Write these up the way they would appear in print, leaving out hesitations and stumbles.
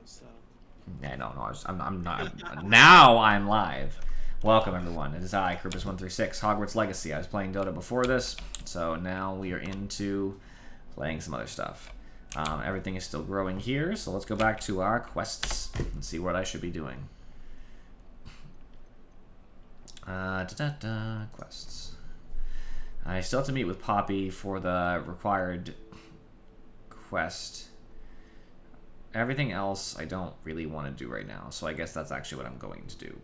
so. Yeah, no, I'm not. Now I'm live. Welcome, everyone. It is I, Krupus136, Hogwarts Legacy. I was playing Dota before this, so now we are into playing some other stuff. Everything is still growing here, so let's go back to our quests and see what I should be doing. Quests. I still have to meet with Poppy for the required quest. Everything else I don't really want to do right now, so I guess that's actually what I'm going to do.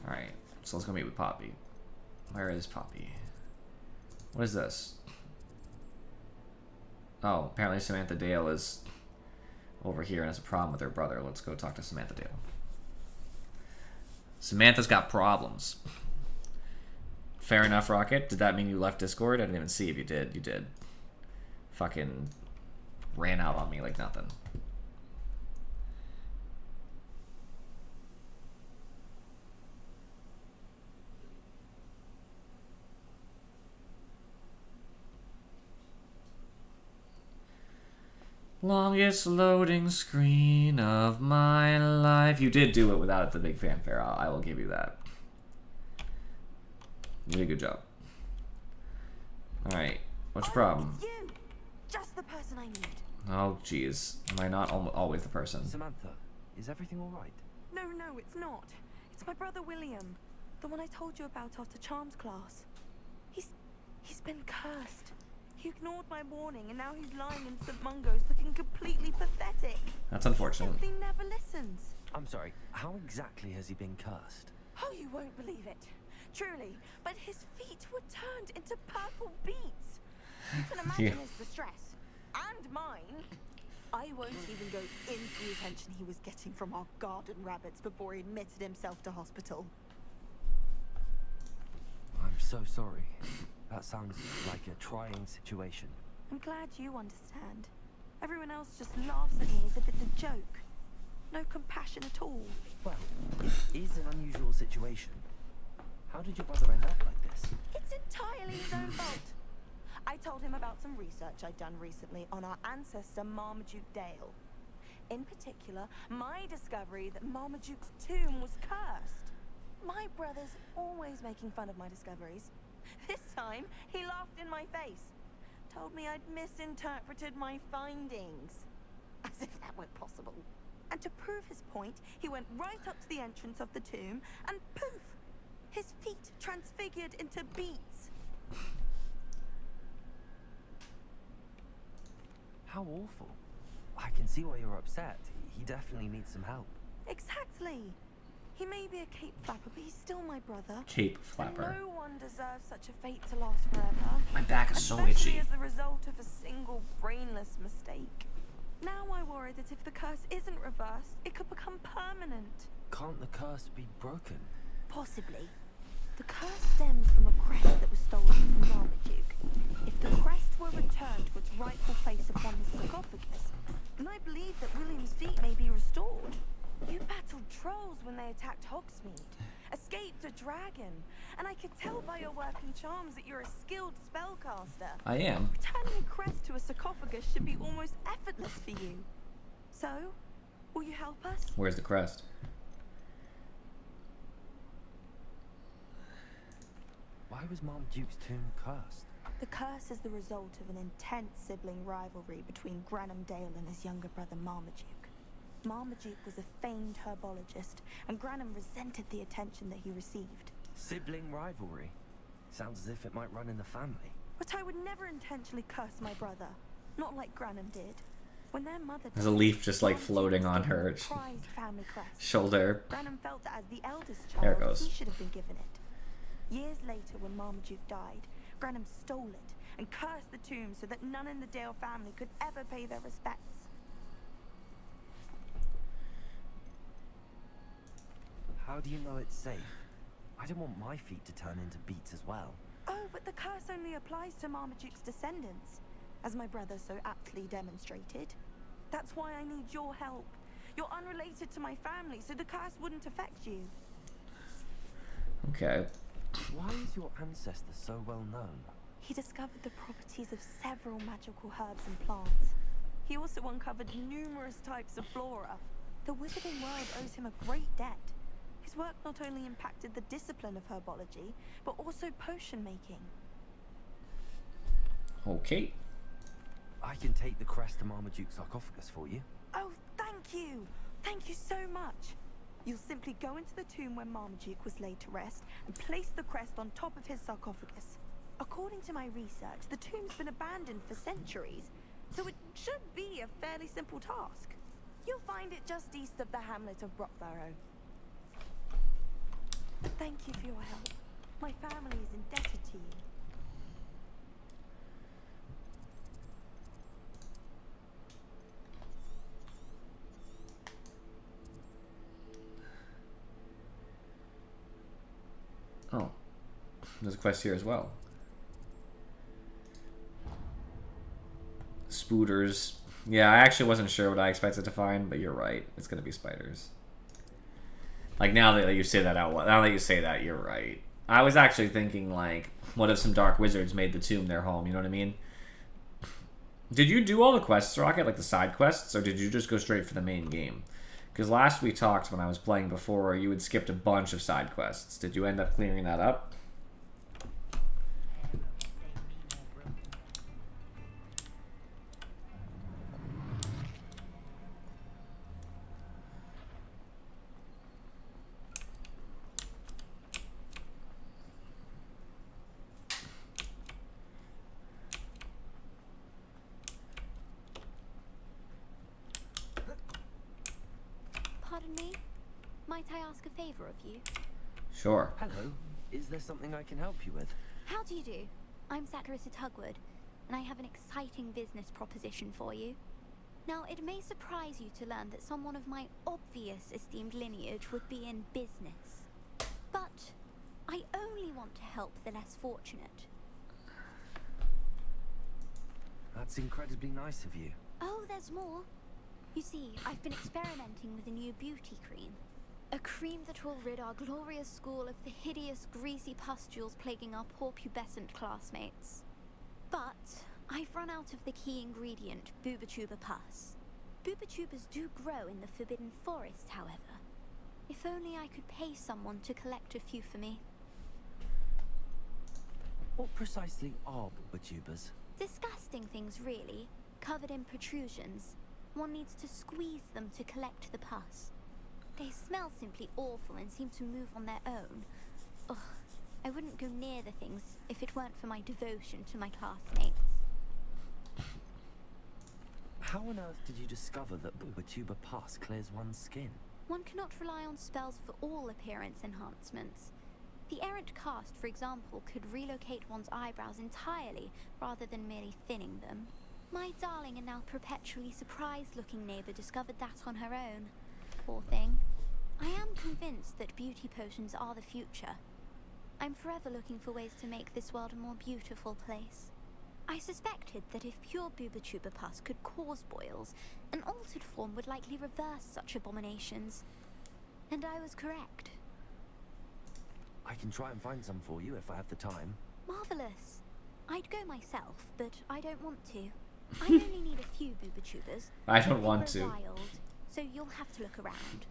Alright, so let's go meet with Poppy. Where is Poppy? What is this? Oh, apparently Samantha Dale is over here and has a problem with her brother. Let's go talk to Samantha Dale. Samantha's got problems. Fair enough, Rocket. Did that mean you left Discord? I didn't even see if you did. You did. Fucking ran out on me like nothing. Longest loading screen of my life. You did do it without the big fanfare. I will give you that. You did a good job. Alright, what's your problem? It's you! Just the person I need. Oh, jeez. Am I not always the person? Samantha, is everything alright? No, it's not. It's my brother William. The one I told you about after Charms class. He's been cursed. He ignored my warning and now he's lying in St. Mungo's looking completely pathetic. That's unfortunate. He simply never listens. I'm sorry, how exactly has he been cursed? Oh, you won't believe it. Truly, but his feet were turned into purple beets. You can imagine his distress. And mine. I won't even go into the attention he was getting from our garden rabbits before he admitted himself to hospital. I'm so sorry. That sounds like a trying situation. I'm glad you understand. Everyone else just laughs at me as if it's a joke. No compassion at all. Well, it is an unusual situation. How did your brother end up like this? It's entirely his own fault. I told him about some research I'd done recently on our ancestor Marmaduke Dale. In particular, my discovery that Marmaduke's tomb was cursed. My brother's always making fun of my discoveries. This time, he laughed in my face. Told me I'd misinterpreted my findings. As if that were possible. And to prove his point, he went right up to the entrance of the tomb and poof! His feet transfigured into beets. How awful. I can see why you're upset. He definitely needs some help. Exactly. He may be a cape flapper, but he's still my brother. Cape flapper. And no one deserves such a fate to last forever. My back is so Especially itchy. as the result of a single brainless mistake. Now I worry that if the curse isn't reversed, it could become permanent. Can't the curse be broken? Possibly. The curse stems from a crest that was stolen from Marmaduke. If the crest were returned to its rightful place upon his sarcophagus, then I believe that William's feet may be restored. You battled trolls when they attacked Hogsmeade, escaped a dragon, and I could tell by your work in charms that you're a skilled spellcaster. I am. Returning a crest to a sarcophagus should be almost effortless for you. So, will you help us? Where's the crest? Why was Marmaduke's tomb cursed? The curse is the result of an intense sibling rivalry between Granham Dale and his younger brother Marmaduke. Marmaduke was a famed herbologist, and Granham resented the attention that he received. Sibling rivalry? Sounds as if it might run in the family. But I would never intentionally curse my brother, not like Granham did. When their mother There's a died, leaf just like Marmaduke floating was on given her the prized family crest. shoulder. Granham felt that as the eldest There it child, goes. he should have been given it. Years later, when Marmaduke died, Granham stole it and cursed the tomb so that none in the Dale family could ever pay their respects. How do you know it's safe? I don't want my feet to turn into beets as well. Oh, but the curse only applies to Marmaduke's descendants, as my brother so aptly demonstrated. That's why I need your help. You're unrelated to my family, so the curse wouldn't affect you. Okay. Why is your ancestor so well known? He discovered the properties of several magical herbs and plants. He also uncovered numerous types of flora. The wizarding world owes him a great debt. His work not only impacted the discipline of herbology, but also potion making. Okay. I can take the crest to Marmaduke's sarcophagus for you. Oh, thank you! Thank you so much! You'll simply go into the tomb where Marmaduke was laid to rest and place the crest on top of his sarcophagus. According to my research, the tomb's been abandoned for centuries, so it should be a fairly simple task. You'll find it just east of the hamlet of Brockborough. Thank you for your help. My family is indebted to you. Oh, there's a quest here as well. Spooters. Yeah, I actually wasn't sure what I expected to find, but you're right. It's gonna be spiders. Like, now that you say that out loud, now that you say that, you're right. I was actually thinking, like, what if some dark wizards made the tomb their home? You know what I mean? Did you do all the quests, Rocket, like the side quests, or did you just go straight for the main game? Because last we talked, when I was playing before, you had skipped a bunch of side quests. Did you end up clearing that up? Pardon me? Might I ask a favor of you? Sure. Hello. Is there something I can help you with? How do you do? I'm Saccharissa Tugwood, and I have an exciting business proposition for you. Now, it may surprise you to learn that someone of my obvious esteemed lineage would be in business. But I only want to help the less fortunate. That's incredibly nice of you. Oh, there's more. You see, I've been experimenting with a new beauty cream. A cream that will rid our glorious school of the hideous, greasy pustules plaguing our poor pubescent classmates. But I've run out of the key ingredient, Booba-Tuber pus. Booba-Tubers do grow in the Forbidden Forest, however. If only I could pay someone to collect a few for me. What precisely are Booba-Tubers? Disgusting things, really, covered in protrusions. One needs to squeeze them to collect the pus. They smell simply awful and seem to move on their own. Ugh, I wouldn't go near the things if it weren't for my devotion to my classmates. How on earth did you discover that Booba-Tuber pus clears one's skin? One cannot rely on spells for all appearance enhancements. The errant cast, for example, could relocate one's eyebrows entirely rather than merely thinning them. My darling and now perpetually surprised-looking neighbor discovered that on her own. Poor thing. I am convinced that beauty potions are the future. I'm forever looking for ways to make this world a more beautiful place. I suspected that if pure Booba-Tuber pus could cause boils, an altered form would likely reverse such abominations. And I was correct. I can try and find some for you if I have the time. Marvelous. I'd go myself, but I don't want to. I only need a few Booba-Tubers. I don't want They're to. wild, so you'll have to look around.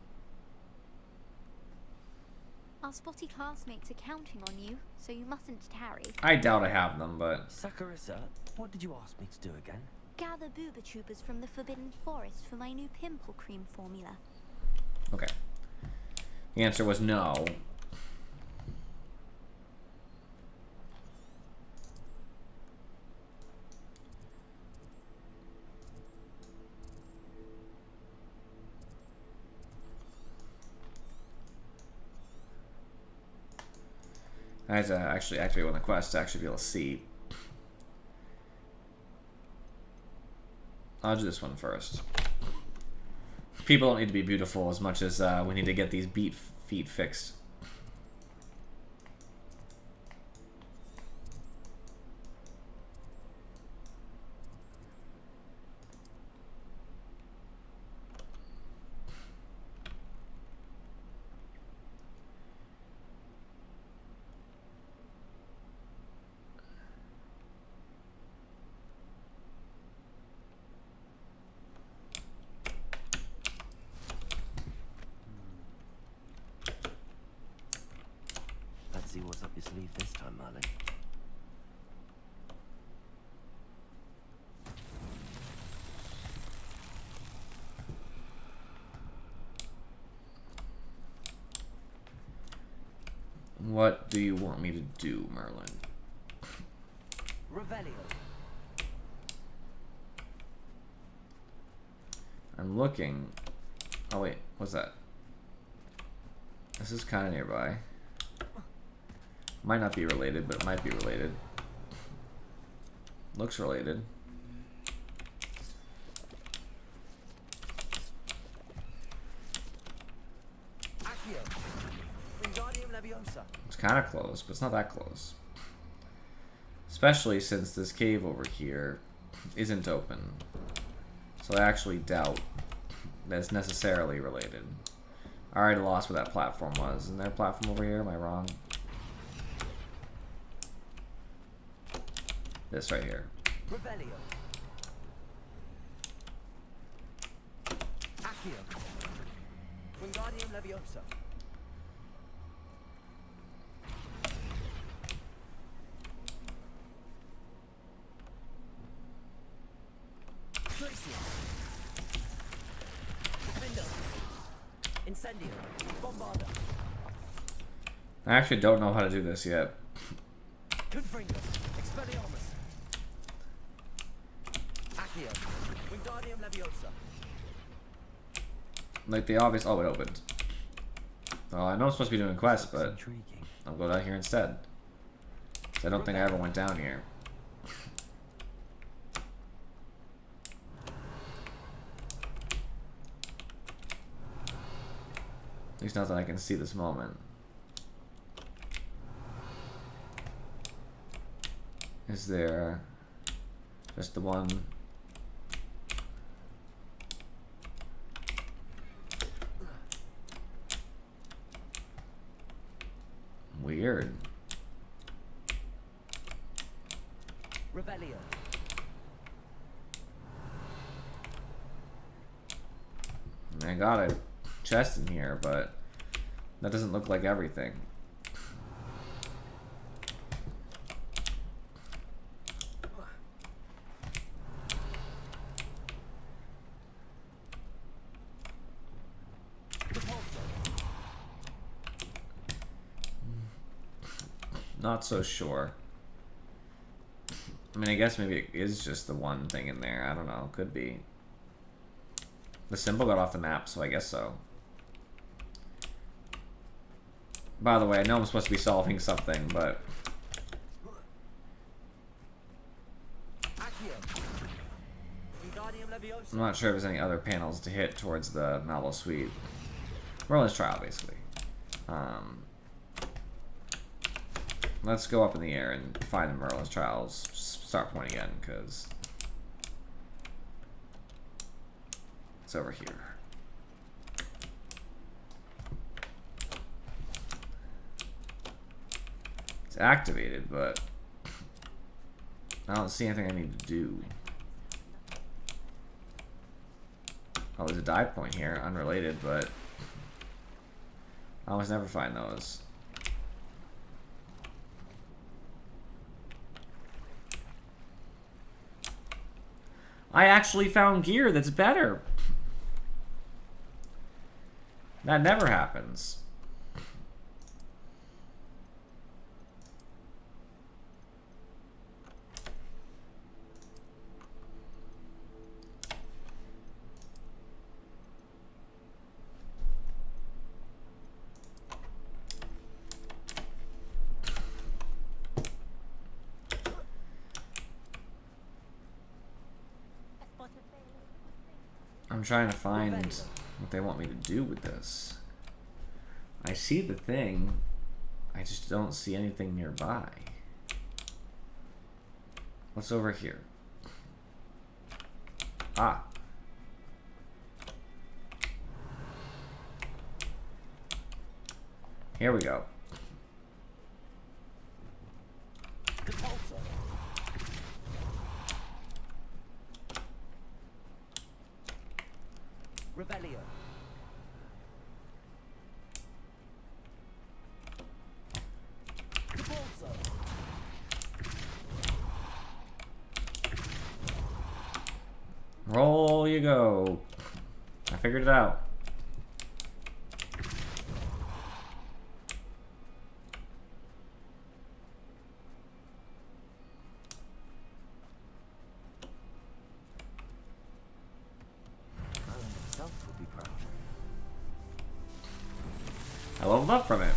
Our spotty classmates are counting on you, so you mustn't tarry. I doubt I have them, but... Saccharissa, what did you ask me to do again? Gather Booba-Tubers from the Forbidden Forest for my new pimple cream formula. Okay. The answer was no. I had to actually activate one of the quests to actually be able to see. I'll do this one first. People don't need to be beautiful as much as we need to get these feet fixed. your sleeve this time, Merlin. What do you want me to do, Merlin? Revelio. I'm looking. Oh wait, what's that? This is kind of nearby. Might not be related, but it might be related. Looks related. Accio. Wingardium Leviosa. It's kind of close, but it's not that close. Especially since this cave over here isn't open. So I actually doubt that it's necessarily related. I already lost where that platform was. Isn't there a platform over here? Am I wrong? This right here. Revelio. Accio. Wingardium Leviosa. Glacier. Defender. Incendio. Bombarda. I actually don't know how to do this yet. Confringus. Expelliarmus. Accio. Wingardium Leviosa. Like the obvious. Oh, it opened. Well, I know I'm supposed to be doing quests, but Intriguing. I'll go down here instead. 'Cause I don't think I ever went down here. At least not that I can see this moment. Is there just the one? Weird. Revelio. I got a chest in here, but that doesn't look like everything. Not so sure. I mean, I guess maybe it is just the one thing in there. I don't know. Could be. The symbol got off the map, so I guess so. By the way, I know I'm supposed to be solving something, but I'm not sure if there's any other panels to hit towards the Mallow Suite. Merlin's Trial, basically. Let's go up in the air and find the Merlin's Trials. Start point again, because it's over here. It's activated, but I don't see anything I need to do. Oh, there's a dive point here, unrelated, but I almost never find those. I actually found gear that's better. That never happens. I'm trying to find what they want me to do with this. I see the thing, I just don't see anything nearby. What's over here? Ah. Here we go. Revelio. you go. I figured it out. Alan himself would be proud. I leveled up from it.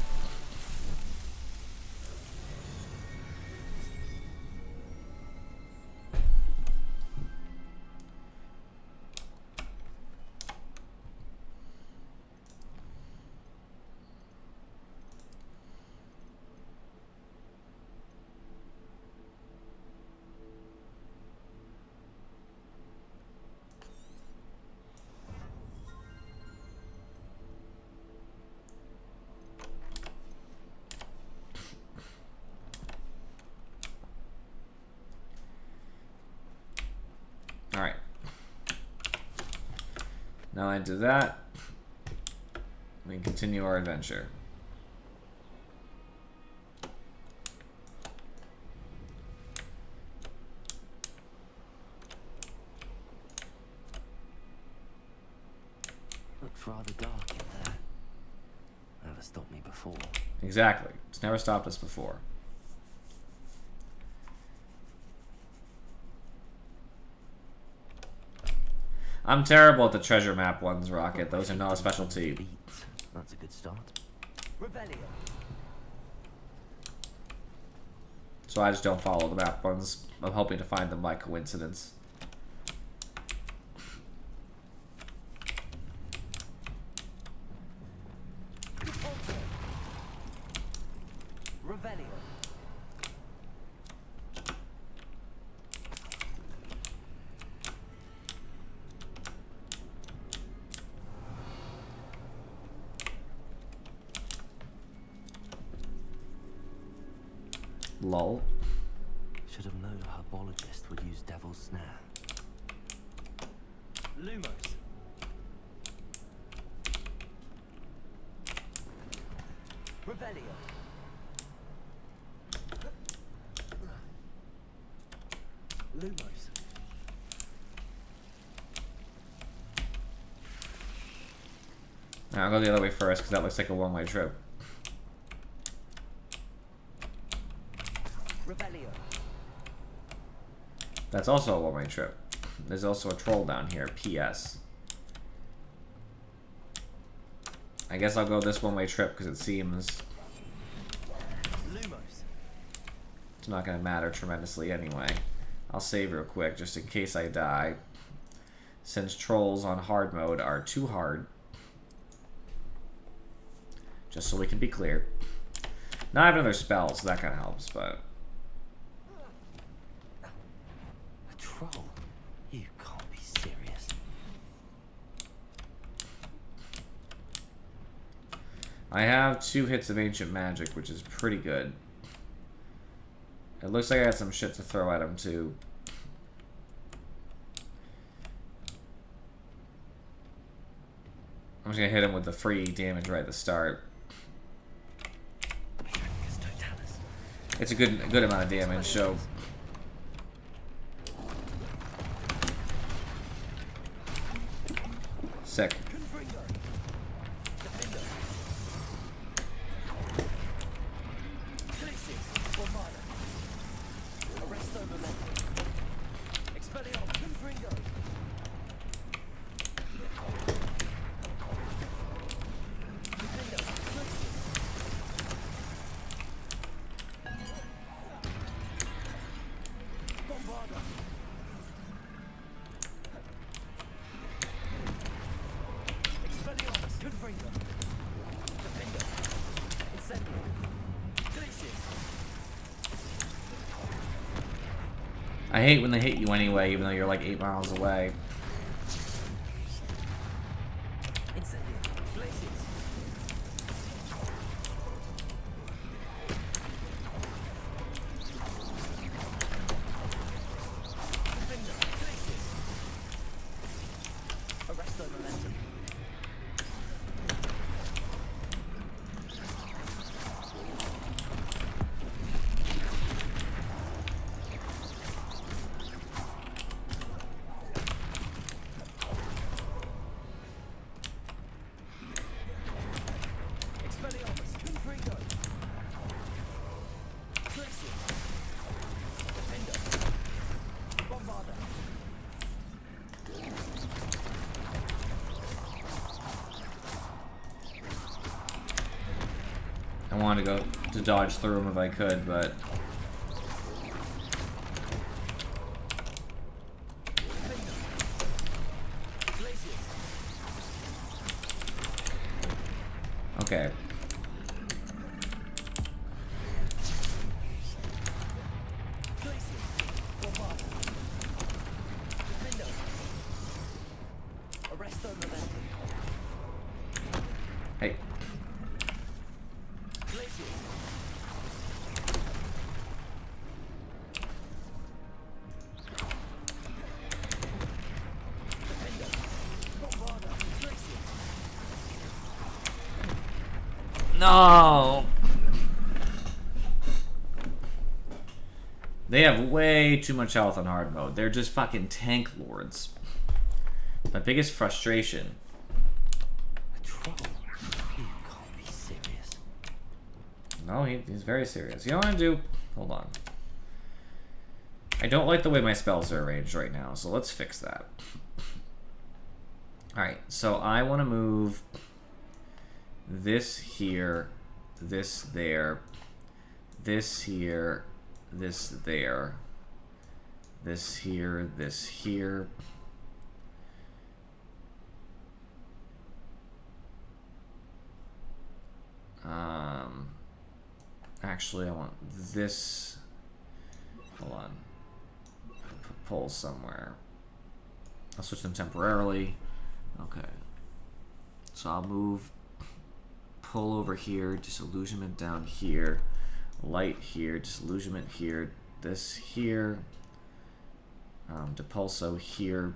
Alright. Now into that, we can continue our adventure. Looks rather dark in there. Never stopped me before. Exactly. It's never stopped us before. I'm terrible at the treasure map ones, Rocket. Those are not a specialty. Beats. That's a good start. Revelio. So I just don't follow the map ones. I'm hoping to find them by coincidence. Revelio. Lol. Should have known a herbologist would use Devil's Snare. Lumos. Revelio. Lumos. Now I'll go the other way first because that looks like a one-way trip. Revelio. That's also a one-way trip. There's also a troll down here. P.S. I guess I'll go this one-way trip because it seems Lumos. it's not going to matter tremendously anyway. I'll save real quick just in case I die. Since trolls on hard mode are too hard. Just so we can be clear. Now I have another spell, so that kind of helps, but... A troll? You can't be serious. I have 2 hits of ancient magic, which is pretty good. It looks like I got some shit to throw at him, too. I'm just gonna hit him with the free damage right at the start. It's a good amount of damage, so... Sick. I hate when they hit you anyway, even though you're like 8 miles away. wanted to go to dodge through them if I could, but okay. Hey. No. They have way too much health on hard mode. They're just fucking tank lords. My biggest frustration. A troll? You can't be serious. No, he's very serious. You know what I do? Hold on. I don't like the way my spells are arranged right now, so let's fix that. Alright, so I want to move this here, this there, this here, this there, this here, this here. Actually, I want this. Hold on. Pull somewhere. I'll switch them temporarily. Okay. So I'll move. Pull over here. Disillusionment down here. Light here. Disillusionment here. This here. Depulso here.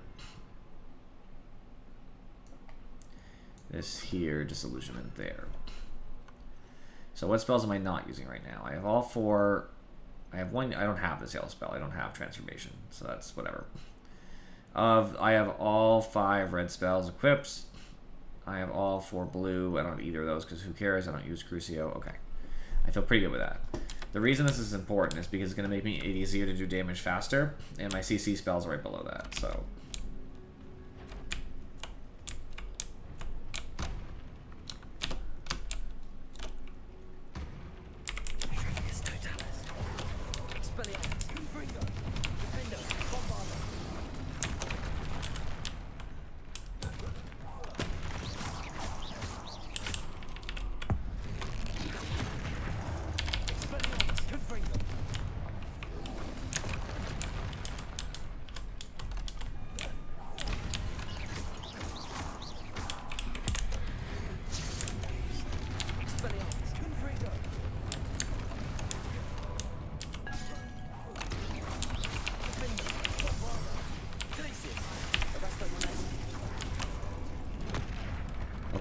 This here. Disillusionment there. So what spells am I not using right now? I have all four. I have one. I don't have this yellow spell. I don't have transformation. So that's whatever. I have all 5 red spells equipped. I have all 4 blue. I don't have either of those because who cares? I don't use Crucio. Okay. I feel pretty good with that. The reason this is important is because it's going to make me easier to do damage faster, and my CC spells are right below that. So.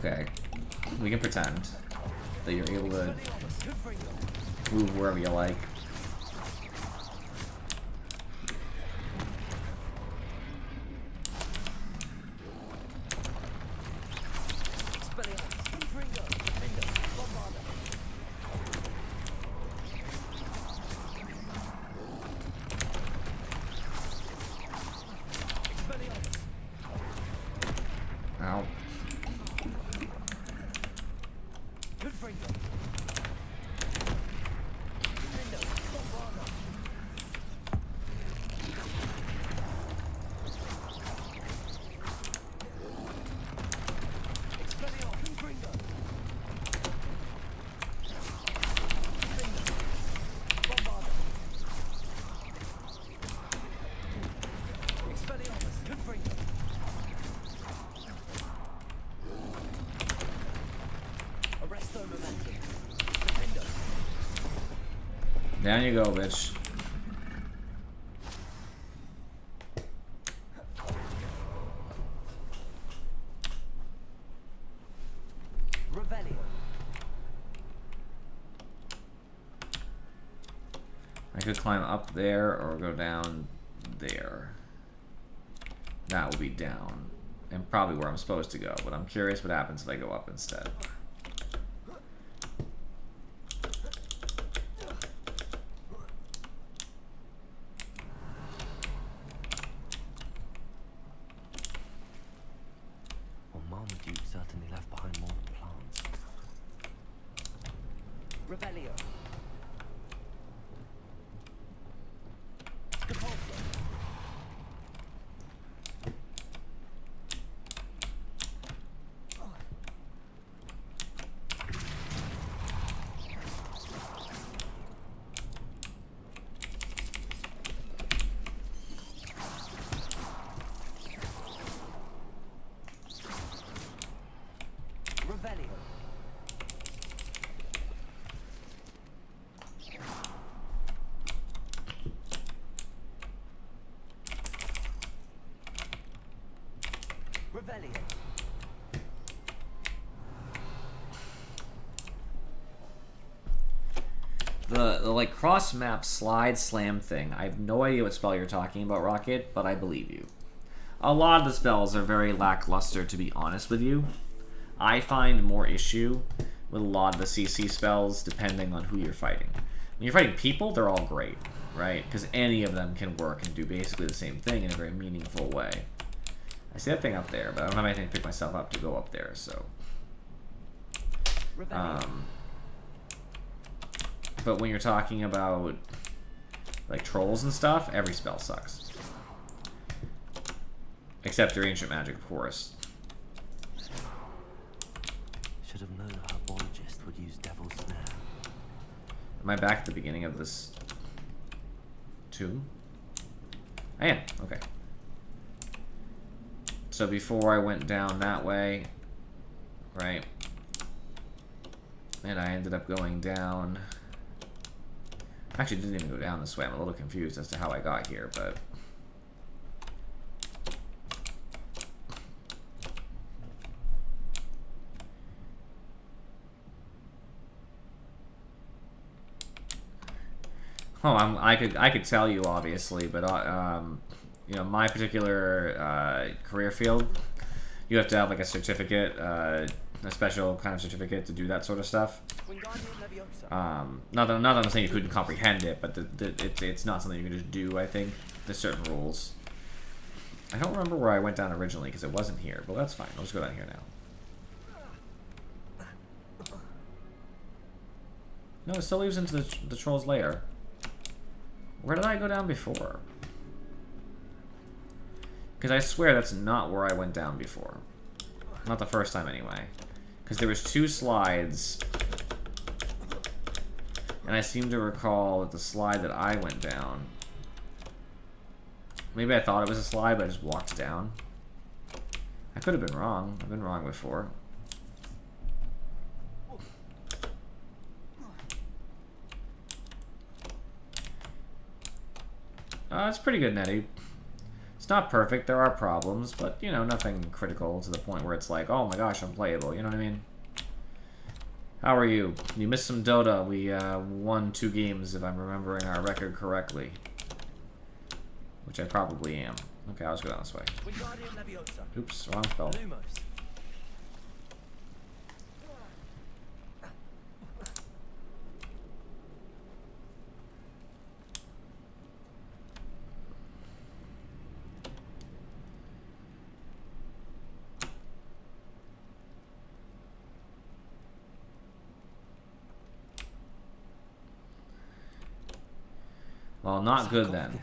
Okay, we can pretend that you're able to move wherever you like. Ow. Down you go, bitch. I could climb up there or go down there. That will be down. And probably where I'm supposed to go, but I'm curious what happens if I go up instead. Well, Marmaduke certainly left behind more than plants. Revelio. Repulsor. Revelio. Revelio. The like cross map slide slam thing. I have no idea what spell you're talking about, Rocket, but I believe you. A lot of the spells are very lackluster, to be honest with you. I find more issue with a lot of the CC spells depending on who you're fighting. When you're fighting people, they're all great, right? Because any of them can work and do basically the same thing in a very meaningful way. I see that thing up there, but I don't have anything to pick myself up to go up there, so... But when you're talking about like trolls and stuff, every spell sucks. Except your ancient magic, of course. Should have known a herbologist would use Devil's Snare. Am I back at the beginning of this tomb? I am, okay. So before I went down that way, right? And I ended up going down... Actually, didn't even go down this way. I'm a little confused as to how I got here, but... Oh, I could tell you, obviously, but you know, my particular career field, you have to have like a certificate, a special kind of certificate to do that sort of stuff. Not that I'm saying you couldn't comprehend it, but it's not something you can just do. I think there's certain rules. I don't remember where I went down originally because it wasn't here, but that's fine. I'll just go down here now. No, it still leads into the troll's lair. Where did I go down before? Because I swear that's not where I went down before. Not the first time, anyway. Because there was 2 slides. And I seem to recall that the slide that I went down... Maybe I thought it was a slide, but I just walked down. I could have been wrong. I've been wrong before. It's pretty good, Nettie. It's not perfect, there are problems, but, you know, nothing critical to the point where it's like, oh my gosh, unplayable, you know what I mean? How are you? You missed some Dota. We won 2 games, if I'm remembering our record correctly. Which I probably am. Okay, I'll just go down this way. Oops, wrong spell. Well, not good then.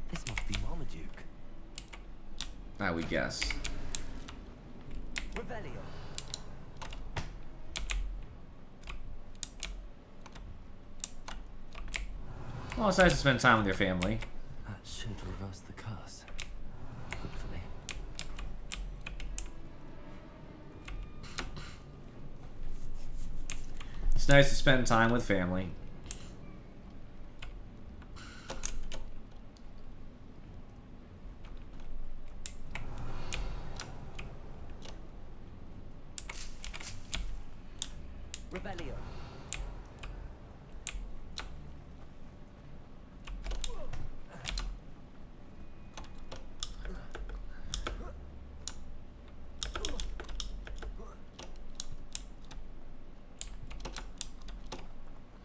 This must be Marmaduke. I would guess. Revelio. Well, it's nice to spend time with your family. That should reverse the curse. Hopefully. It's nice to spend time with family. Revelio.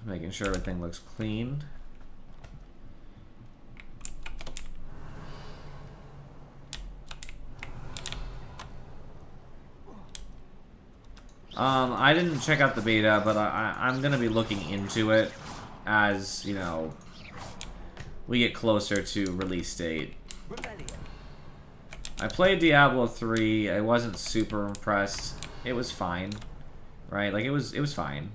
Making sure everything looks clean. I didn't check out the beta, but I'm gonna be looking into it as, you know, we get closer to release date. I played Diablo 3. I wasn't super impressed. It was fine, right? Like, it was fine.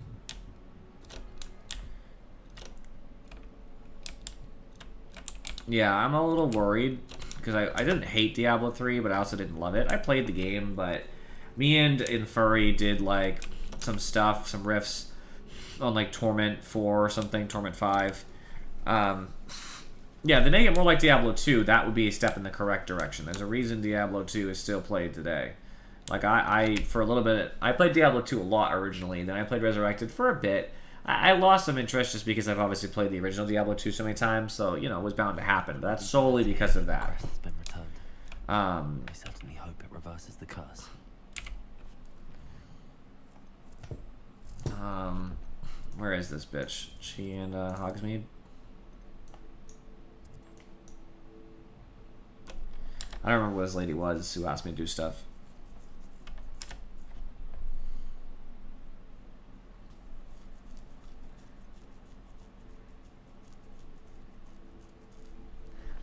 Yeah, I'm a little worried because I didn't hate Diablo 3, but I also didn't love it. I played the game, but me and Infuri did like some stuff, some riffs on like Torment 4 or something, Torment 5. Yeah, to make it more like Diablo 2, that would be a step in the correct direction. There's a reason Diablo 2 is still played today. Like, I for a little bit, I played Diablo 2 a lot originally, then I played Resurrected for a bit. I lost some interest just because I've obviously played the original Diablo 2 so many times, so, you know, it was bound to happen. But that's solely because of that. Crest has been returned. I certainly hope it reverses the curse. Where is this bitch? She and Hogsmeade? I don't remember what this lady was who asked me to do stuff.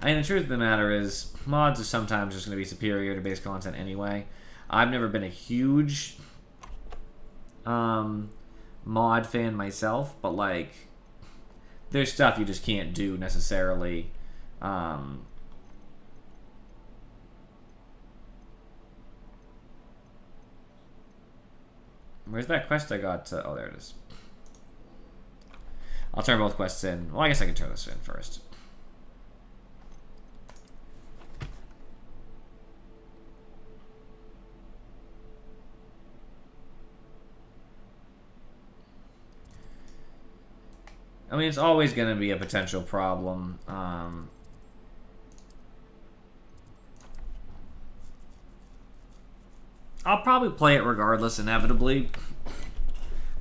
I mean, the truth of the matter is, mods are sometimes just going to be superior to base content anyway. I've never been a huge mod fan myself, but, like, there's stuff you just can't do necessarily. Where's that quest I got? Oh, there it is. I'll turn both quests in. Well, I guess I can turn this in first. I mean, it's always going to be a potential problem. I'll probably play it regardless, inevitably.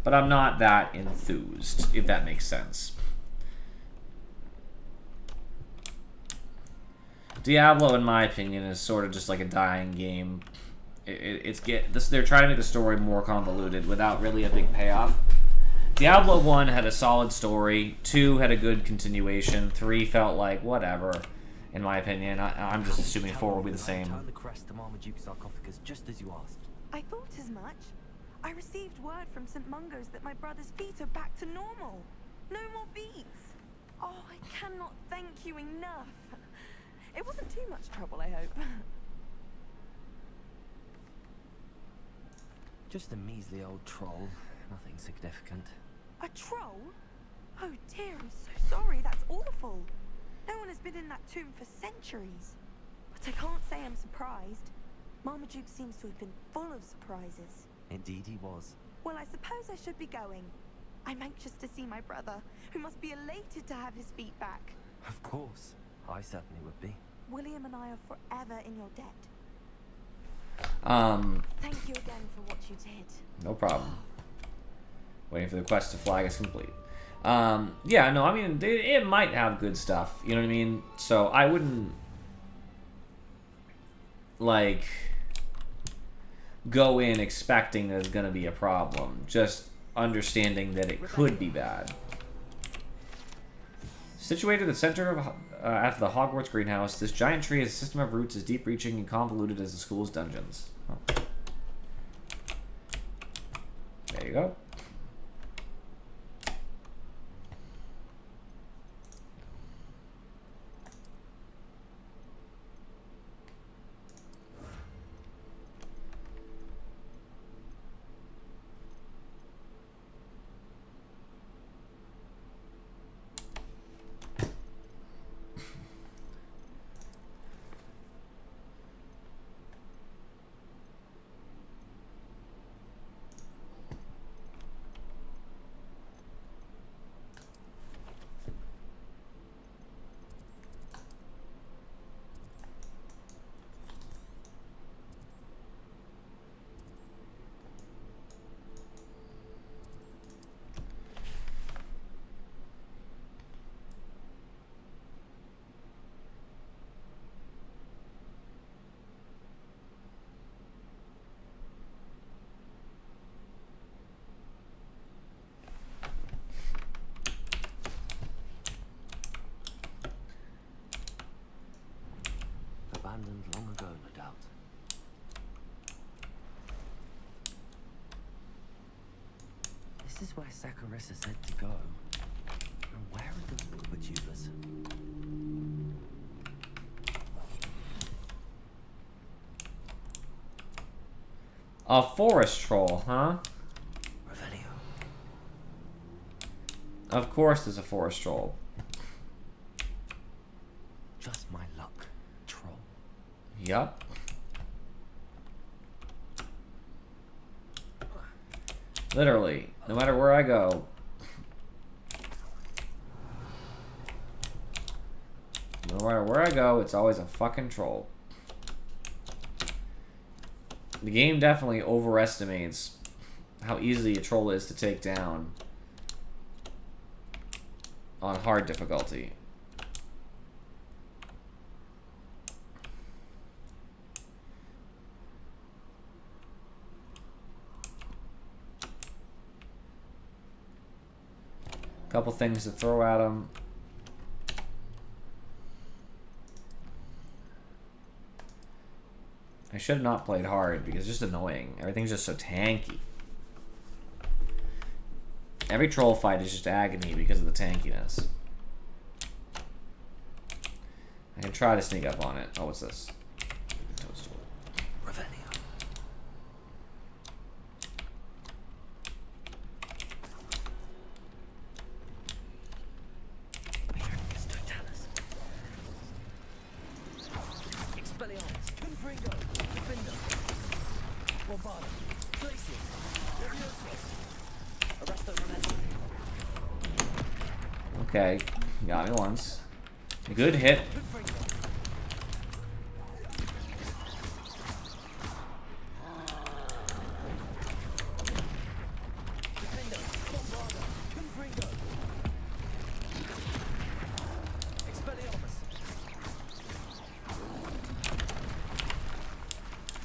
But I'm not that enthused, if that makes sense. Diablo, in my opinion, is sort of just like a dying game. They're trying to make the story more convoluted without really a big payoff. Diablo 1 had a solid story, 2 had a good continuation, 3 felt like whatever, in my opinion. I'm just assuming 4 will be the same. Turn the crest to Marmaduke's sarcophagus just as you asked. I thought as much. I received word from St. Mungo's that my brother's feet are back to normal. No more beats. Oh, I cannot thank you enough. It wasn't too much trouble, I hope. Just a measly old troll. Nothing significant. A troll? Oh dear, I'm so sorry. That's awful. No one has been in that tomb for centuries. But I can't say I'm surprised. Marmaduke seems to have been full of surprises. Indeed he was. Well, I suppose I should be going. I'm anxious to see my brother, who must be elated to have his feet back. Of course. I certainly would be. William and I are forever in your debt. Thank you again for what you did. No problem. Waiting for the quest to flag is complete. Yeah, no, I mean, it might have good stuff. You know what I mean? So I wouldn't, like, go in expecting there's going to be a problem. Just understanding that it could be bad. Situated at the center of after the Hogwarts greenhouse, this giant tree has a system of roots as deep-reaching and convoluted as the school's dungeons. Oh. There you go. This is where Saccharissa said to go. And where are the Wilbur tubers? A forest troll, huh? Revelio. Of course there's a forest troll. Just my luck, troll. Yup. Literally, no matter where I go. No matter where I go, it's always a fucking troll. The game definitely overestimates how easy a troll is to take down on hard difficulty. Couple things to throw at him. I should have not played hard because it's just annoying. Everything's just so tanky. Every troll fight is just agony because of the tankiness. I can try to sneak up on it. Oh, what's this? Toadstool. Revelio. Expelliarmus. Confringo. Defender. Bombarda. Glacier. Levioso. Arresto Momentum. Okay, got me once. A good hit. Confringo. Defender. Bombarda. Confringo. Expelliarmus.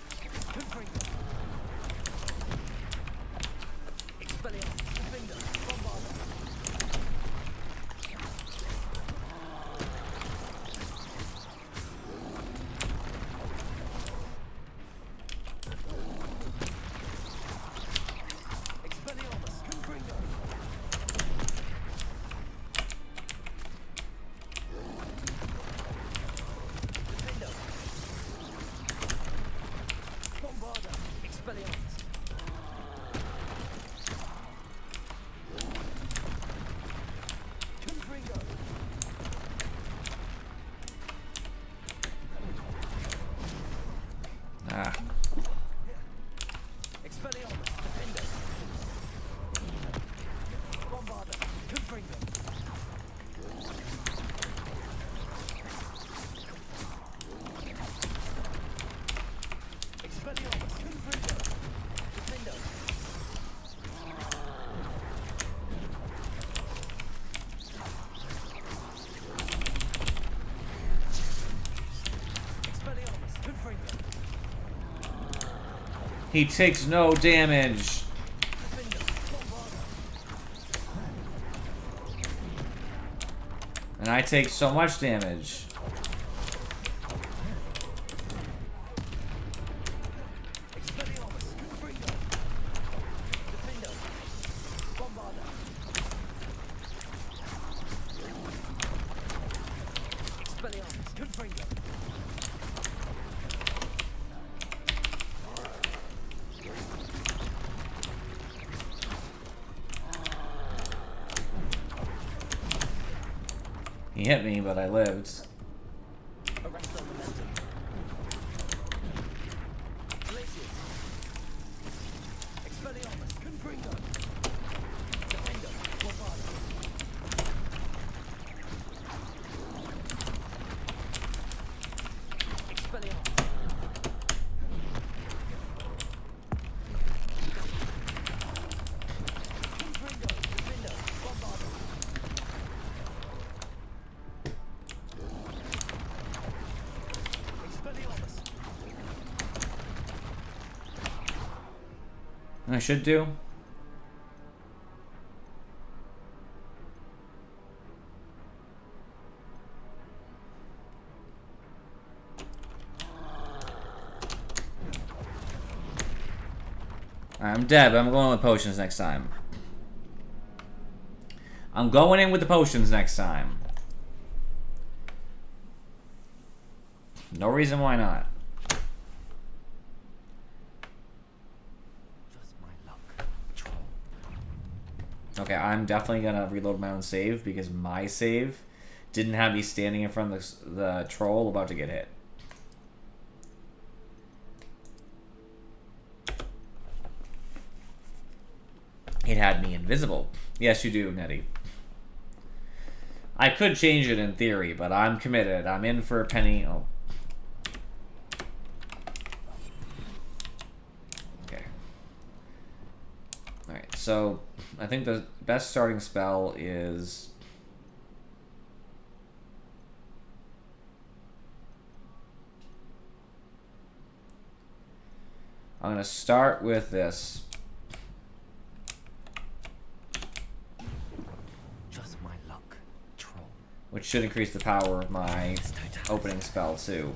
Confringo. Expelliarmus. Defender. Bombarda. Expelliarmus. Confringo. Defender. Bombarda. Expelliarmus. Confringo. Ah. Expelliarmus. Defender. Bombarda. Confringo. Expelliarmus. Confringo. Defender. Expelliarmus. Confringo. He takes no damage. Defender. Bombarda. And I take so much damage. Expelliarmus. Confringo. Defender. Bombarda. Expelliarmus. Confringo. He hit me, but I lived. Arresto Momentum. Glacier. Expelliarmus. Confringo. Defender. Bombarda. Expelliarmus. Confringo. Defender. Bombarda. Expelliarmus. I should do. I'm dead, but I'm going with potions next time. I'm going in with the potions next time. No reason why not. Just my luck. Troll. Okay, I'm definitely gonna reload my own save because my save didn't have me standing in front of the troll about to get hit. It had me invisible. Yes, you do, Nettie. I could change it in theory, but I'm committed. I'm in for a penny. Oh. Okay. Alright, so I think the best starting spell is... I'm going to start with this. Just my luck. Troll. Which should increase the power of my opening spell, too.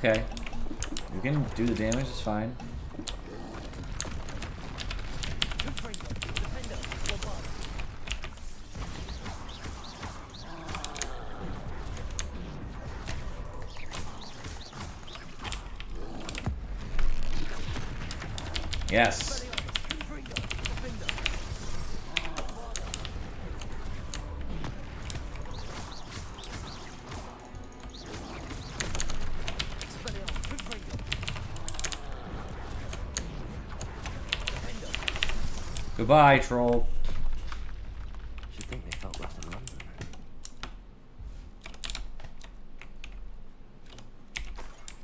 Okay. You can do the damage, it's fine. Yes. Goodbye, troll. Should think they felt rough in London.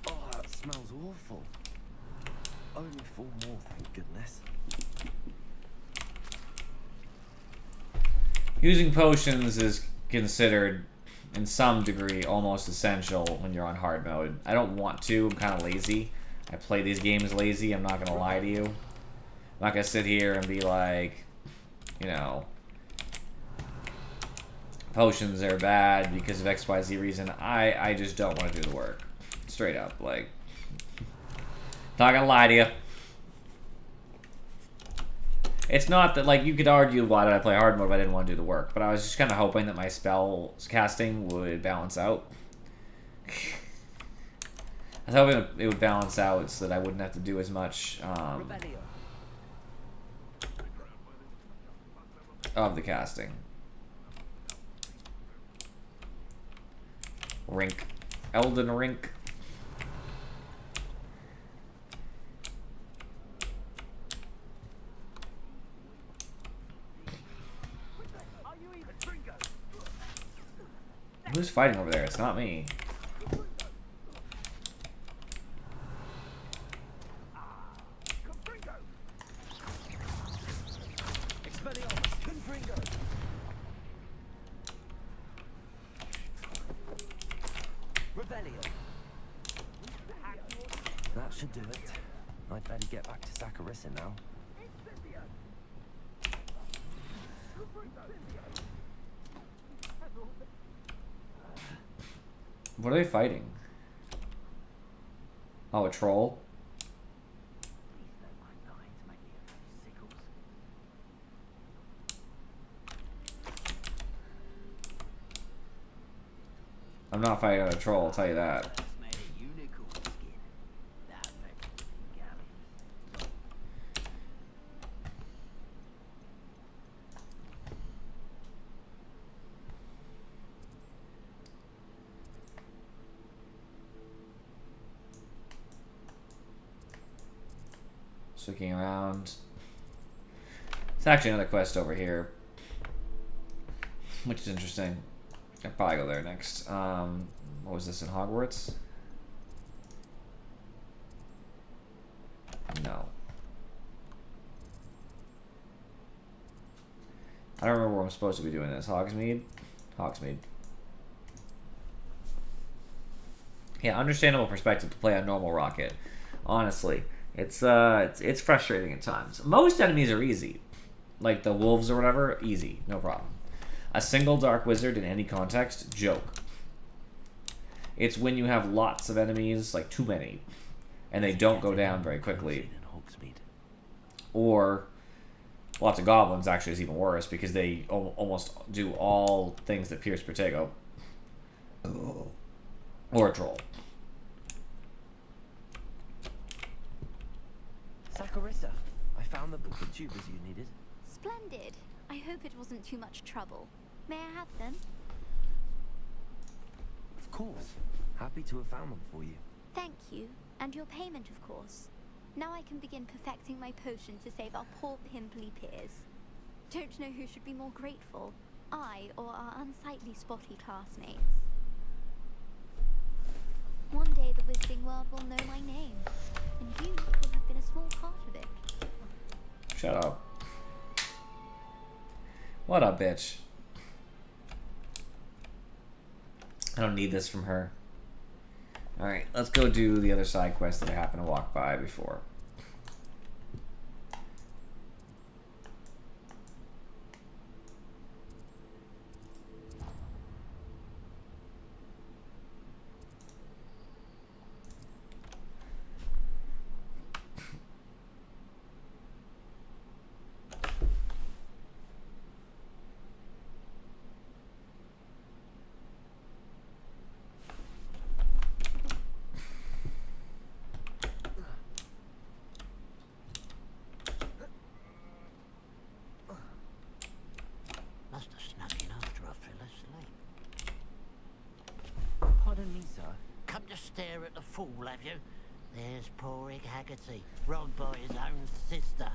Oh, that smells awful. Only 4 more, thank goodness. Using potions is considered, in some degree, almost essential when you're on hard mode. I don't want to. I'm kind of lazy. I play these games lazy. I'm not going to lie to you. I'm not going to sit here and be like, you know, potions are bad because of XYZ reason. I just don't want to do the work. Straight up. Like, not going to lie to you. It's not that, like, you could argue why did I play hard mode if I didn't want to do the work, but I was just kind of hoping that my spell casting would balance out. I was hoping it would balance out so that I wouldn't have to do as much of the casting. Rink. Elden Rink. Who's fighting over there? It's not me. That should do it. I'd better get back to Saccharissa now. What are they fighting? Oh, a troll? I'm not fighting a troll, I'll tell you that. Just looking around. It's actually another quest over here, which is interesting. I'll probably go there next. What was this in Hogwarts? No. I don't remember where I'm supposed to be doing this. Hogsmeade? Hogsmeade. Yeah, understandable perspective to play on normal rocket. Honestly, it's frustrating at times. Most enemies are easy, like the wolves or whatever. Easy, no problem. A single dark wizard in any context, joke. It's when you have lots of enemies, like too many, and they don't go down very quickly. Or lots of goblins actually is even worse because they almost do all things that Pierce Protego. Or a troll. Saccharissa, I found the book of tubers you needed. Splendid. I hope it wasn't too much trouble. May I have them? Of course. Happy to have found them for you. Thank you. And your payment, of course. Now I can begin perfecting my potion to save our poor pimply peers. Don't know who should be more grateful, I or our unsightly spotty classmates. One day the wizarding world will know my name, and you will have been a small part of it. Shut up. What a bitch. I don't need this from her. Alright, let's go do the other side quest that I happened to walk by before. Must have snuck in after I fell asleep. Pardon me, sir. Come to stare at the fool, have you? There's poor Egg Haggerty, robbed by his own sister.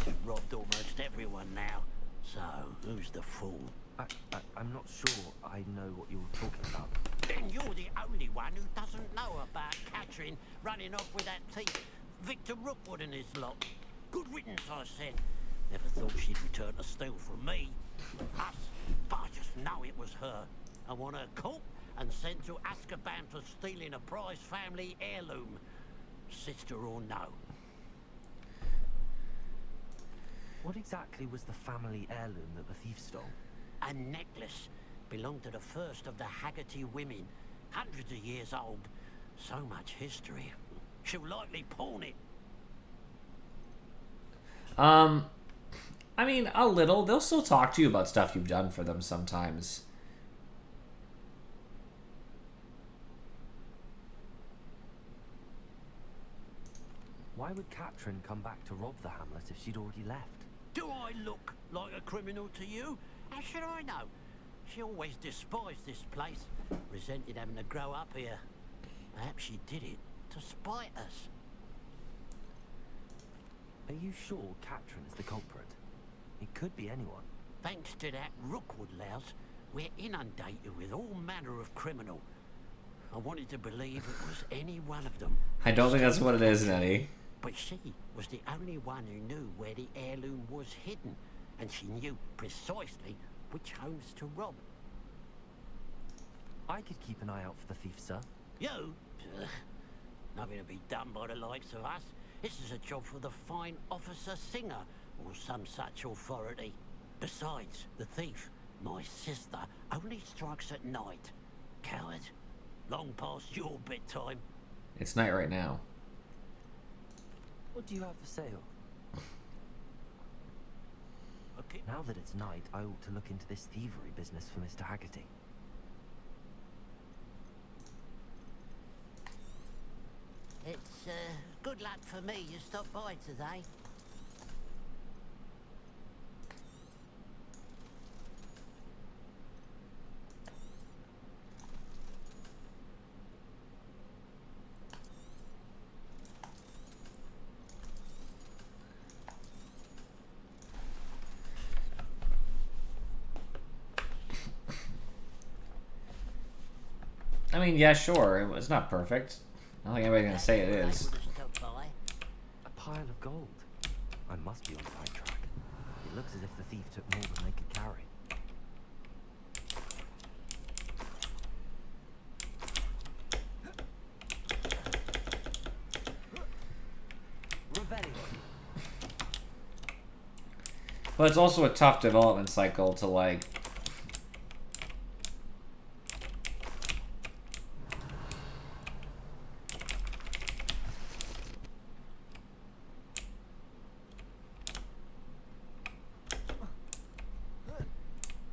She's robbed almost everyone now. So, who's the fool? I'm not sure I know what you're talking about. Then you're the only one who doesn't know about Catherine running off with that thief, Victor Rookwood and his lot. Good riddance, I said. Never thought she'd return to steal from me. Us, but I just know it was her. I want her caught and sent to Azkaban for stealing a prized family heirloom. Sister or no. What exactly was the family heirloom that the thief stole? A necklace belonged to the first of the Haggerty women. Hundreds of years old. So much history. She'll likely pawn it. I mean, a little. They'll still talk to you about stuff you've done for them sometimes. Why would Catherine come back to rob the hamlet if she'd already left? Do I look like a criminal to you? How should I know? She always despised this place. Resented having to grow up here. Perhaps she did it to spite us. Are you sure Catherine is the culprit? It could be anyone. Thanks to that Rookwood louse, we're inundated with all manner of criminal. I wanted to believe it was any one of them. I don't think that's what it is, Nettie. But she was the only one who knew where the heirloom was hidden, and she knew precisely which homes to rob. I could keep an eye out for the thief, sir. You? Ugh. Nothing to be done by the likes of us. This is a job for the fine officer Singer, or some such authority. Besides, the thief, my sister, only strikes at night. Coward. Long past your bedtime. It's night right now. What do you have for sale? Okay. Now that it's night, I ought to look into this thievery business for Mr. Haggerty. It's good luck for me you stopped by today. I mean, yeah, sure. It's not perfect. I don't think anybody's gonna say it is. A pile of gold. I must be on the right track. It looks as if the thief took more than they could carry. Revelio. But it's also a tough development cycle to, like...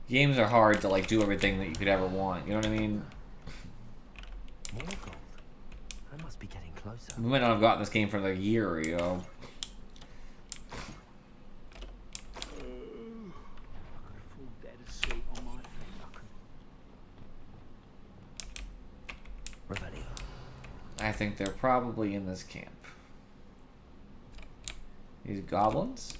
Games are hard to, like, do everything that you could ever want. You know what I mean? More gold. I must be getting closer. We might not have gotten this game for like a year, you know. Revelio. I think they're probably in this camp. These goblins?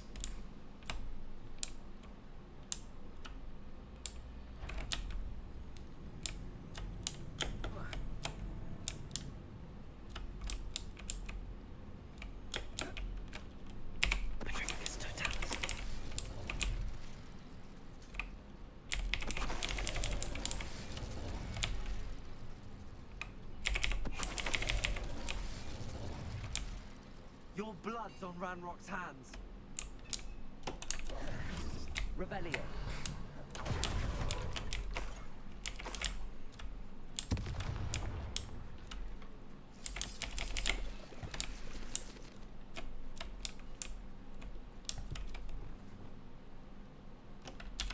Your blood's on Ranrock's hands. Revelio.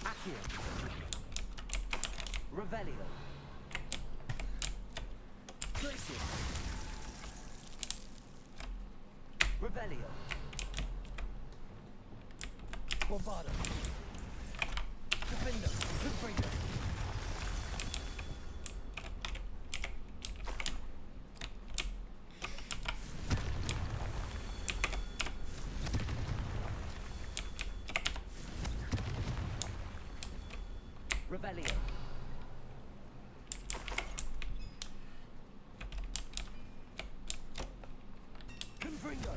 Accio. Revelio. Glacier. Revelio. Bombado. Defender. Defender. Revelio. Confringo.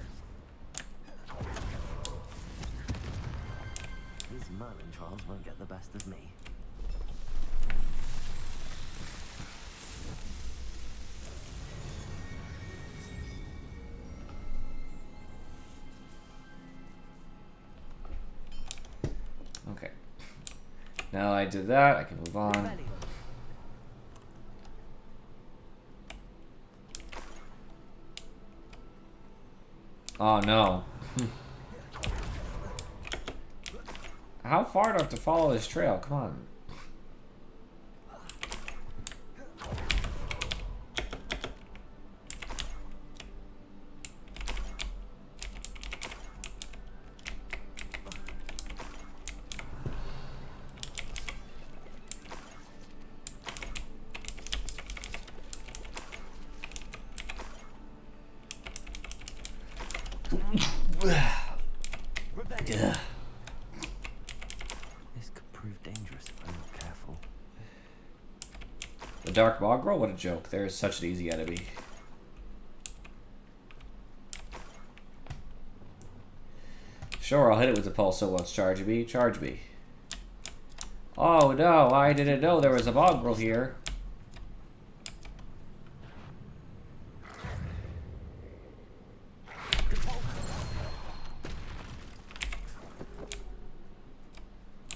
These Merlin trials won't get the best of me. Okay. Now I did that, I can move on. Revelio. Oh no. How far do I have to follow this trail? Come on. Revelio. This could prove dangerous if I'm not careful. The Dark Mongrel? What a joke. There is such an easy enemy. Sure, I'll hit it with the pulse so once. Charge me. Charge me. Oh no, I didn't know there was a mongrel here.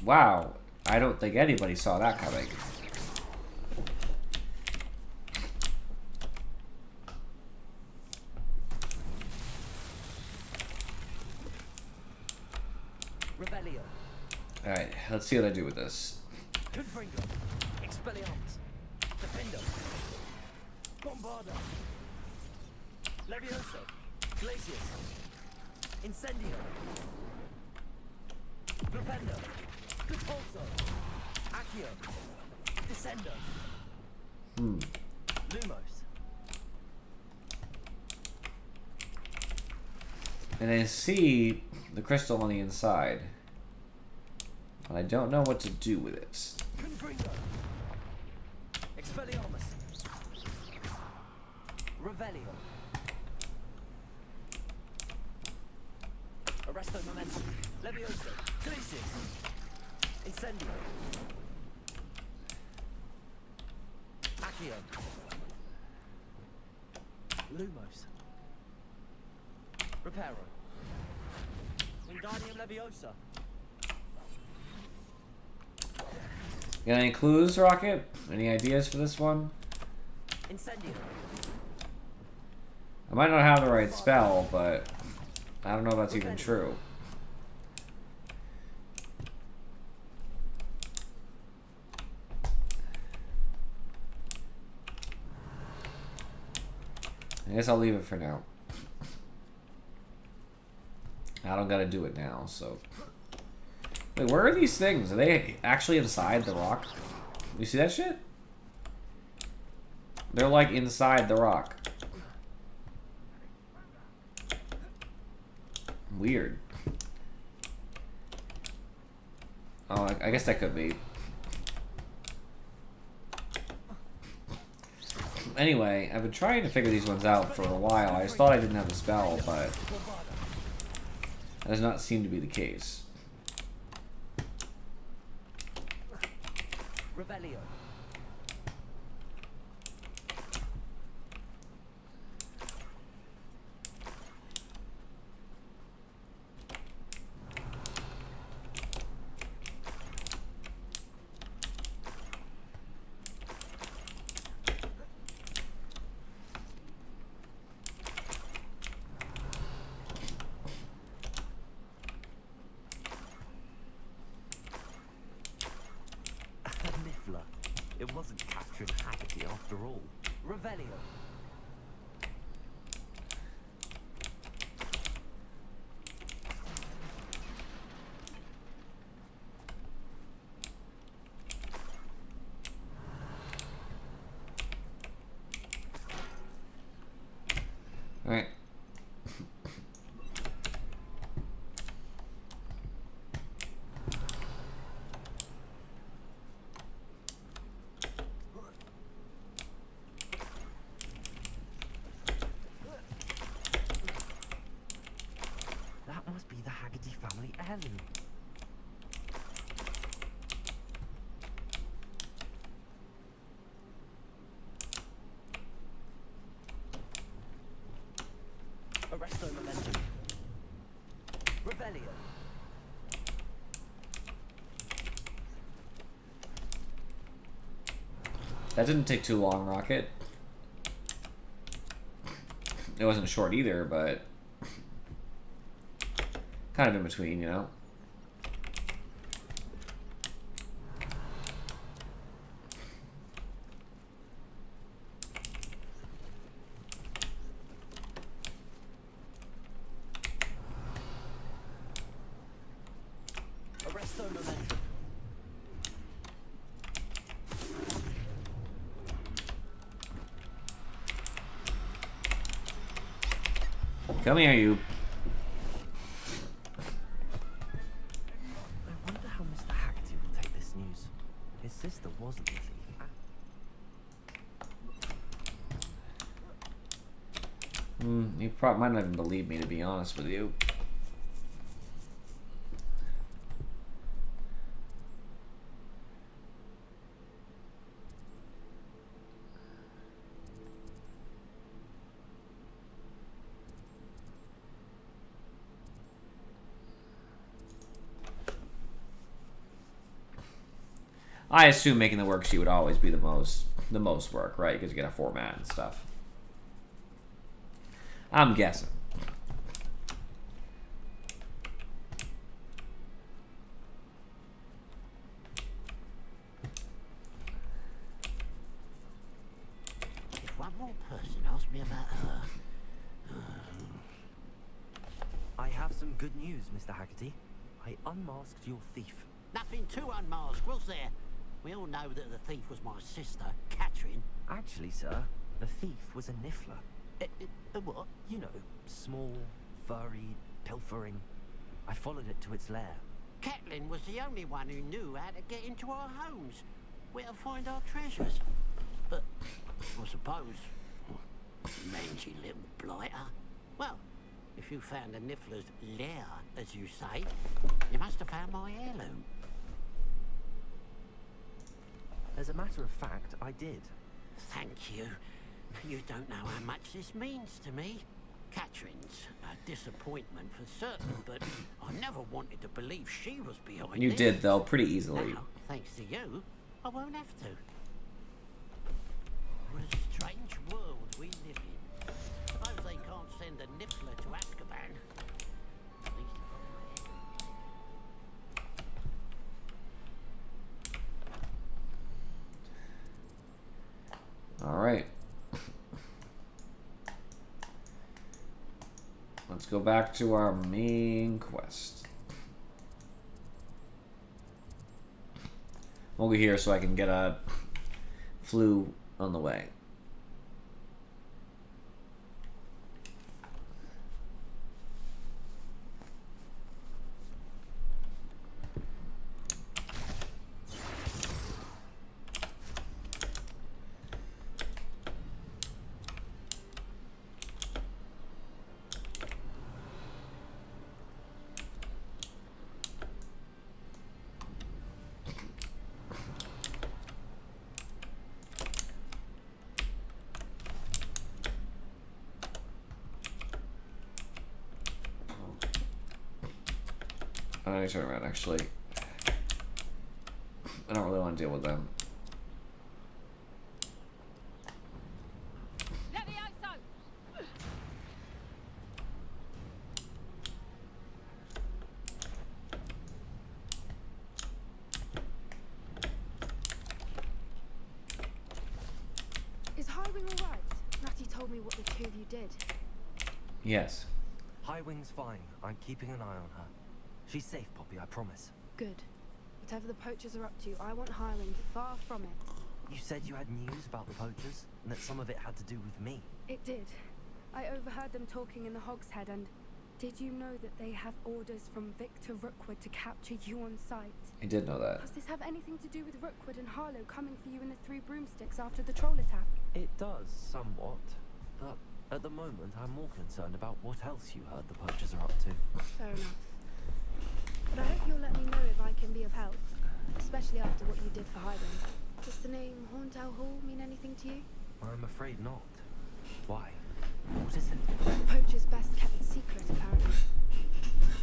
Wow, I don't think anybody saw that coming. Revelio. Alright, let's see what I do with this. Confringo. Expelliarmus. Defendo. Bombarda. Levioso. Glacius. Incendio. Flipendo. Repulso. Accio. Descendo. Lumos. And I see the crystal on the inside. But I don't know what to do with it. Confringo. Expelliarmus. Revelio. Arresto momentum. Levioso. Glacius. Incendio. Accio. Lumos. Reparo. Wingardium Leviosa. Got any clues, Rocket? Any ideas for this one? Incendio. I might not have the right spell, but I don't know if that's even true. I guess I'll leave it for now. I don't gotta do it now, so. Wait, where are these things? Are they actually inside the rock? You see that shit? They're like inside the rock. Weird. Oh, I guess that could be. Anyway, I've been trying to figure these ones out for a while. I just thought I didn't have the spell, but that does not seem to be the case. Revelio. Niffler. It wasn't capturing Haggerty after all. Revelio. Alright. That must be the Haggerty family heirloom. Arresto momentum. Revelio. That didn't take too long, Rocket. It wasn't short either, but kind of in between, you know? Arresto momentum. Come here, you. I wonder how Mr. Haggerty will take this news. His sister wasn't the thief. You probably might not even believe me, to be honest with you. I assume making the worksheet would always be the most work, right? Because you get a format and stuff. I'm guessing. If one more person asked me about her... I have some good news, Mr. Haggerty. I unmasked your thief. Nothing to unmask, was there? We all know that the thief was my sister, Catherine. Actually, sir, the thief was a niffler. A what? You know, small, furry, pilfering. I followed it to its lair. Catelyn was the only one who knew how to get into our homes, where to find our treasures. But, I suppose, mangy little blighter. Well, if you found the Niffler's lair, as you say, you must have found my heirloom. As a matter of fact, I did. Thank you. You don't know how much this means to me. Catherine's a disappointment for certain, but I never wanted to believe she was behind You this. did, though, pretty easily. Now, thanks to you, I won't have to. What a strange world we live in. Suppose they can't send a Niffler to Azkaban. At least All right. Let's go back to our main quest. We'll go here so I can get a flu on the way. I turn around, actually. I don't really want to deal with them. Is Highwing alright? Natty told me what the two of you did. Yes. Highwing's fine. I'm keeping an eye on her. She's safe, Poppy, I promise. Good. Whatever the poachers are up to, I want Highwing far from it. You said you had news about the poachers, and that some of it had to do with me. It did. I overheard them talking in the Hog's Head, and did you know that they have orders from Victor Rookwood to capture you on sight? I did know that. Does this have anything to do with Rookwood and Harlow coming for you in the Three Broomsticks after the troll attack? It does, somewhat. But at the moment, I'm more concerned about what else you heard the poachers are up to. Fair enough. But I hope you'll let me know if I can be of help, especially after what you did for Highwing. Does the name Horntail Hall mean anything to you? I'm afraid not. Why? What is it? The poacher's best kept secret, apparently.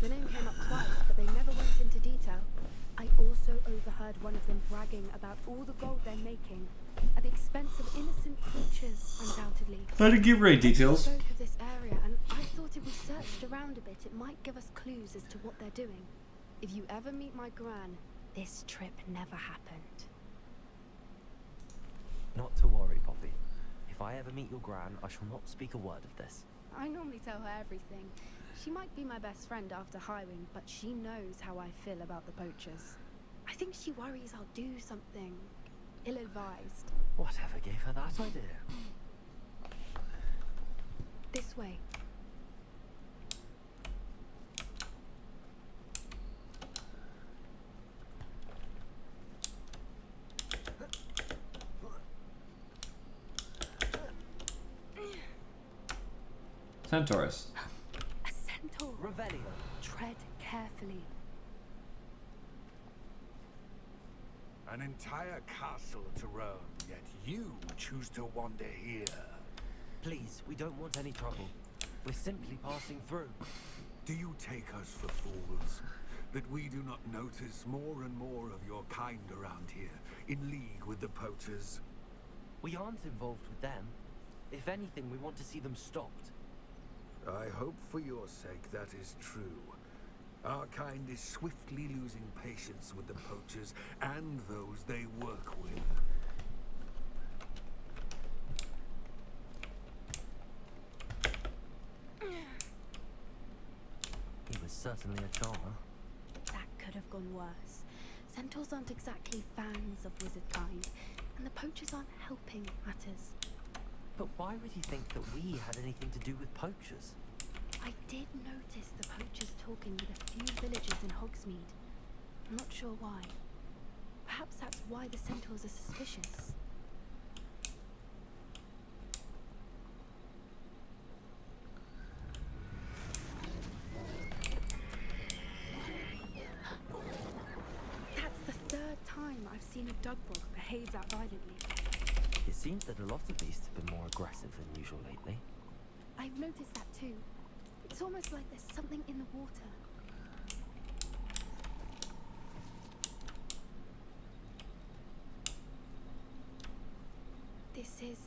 The name came up twice, but they never went into detail. I also overheard one of them bragging about all the gold they're making, at the expense of innocent creatures, undoubtedly. I didn't give Ray details. They spoke of this area, and I thought if we searched around a bit, it might give us clues as to what they're doing. If you ever meet my gran, this trip never happened. Not to worry, Poppy. If I ever meet your gran, I shall not speak a word of this. I normally tell her everything. She might be my best friend after Highwing, but she knows how I feel about the poachers. I think she worries I'll do something ill-advised. Whatever gave her that idea? This way. Centaurus. A centaur. Revelio. Tread carefully. An entire castle to roam, yet you choose to wander here. Please, we don't want any trouble. We're simply passing through. Do you take us for fools? That we do not notice more and more of your kind around here, in league with the poachers? We aren't involved with them. If anything, we want to see them stopped. I hope for your sake that is true. Our kind is swiftly losing patience with the poachers and those they work with. He was certainly a charmer. That could have gone worse. Centaurs aren't exactly fans of wizard kind, and the poachers aren't helping matters. But why would he think that we had anything to do with poachers? I did notice the poachers talking with a few villagers in Hogsmeade. I'm not sure why. Perhaps that's why the centaurs are suspicious. That's the third time I've seen a Dugbog behave that violently. It seems that a lot of beasts have been more aggressive than usual lately. I've noticed that too. It's almost like there's something in the water. This is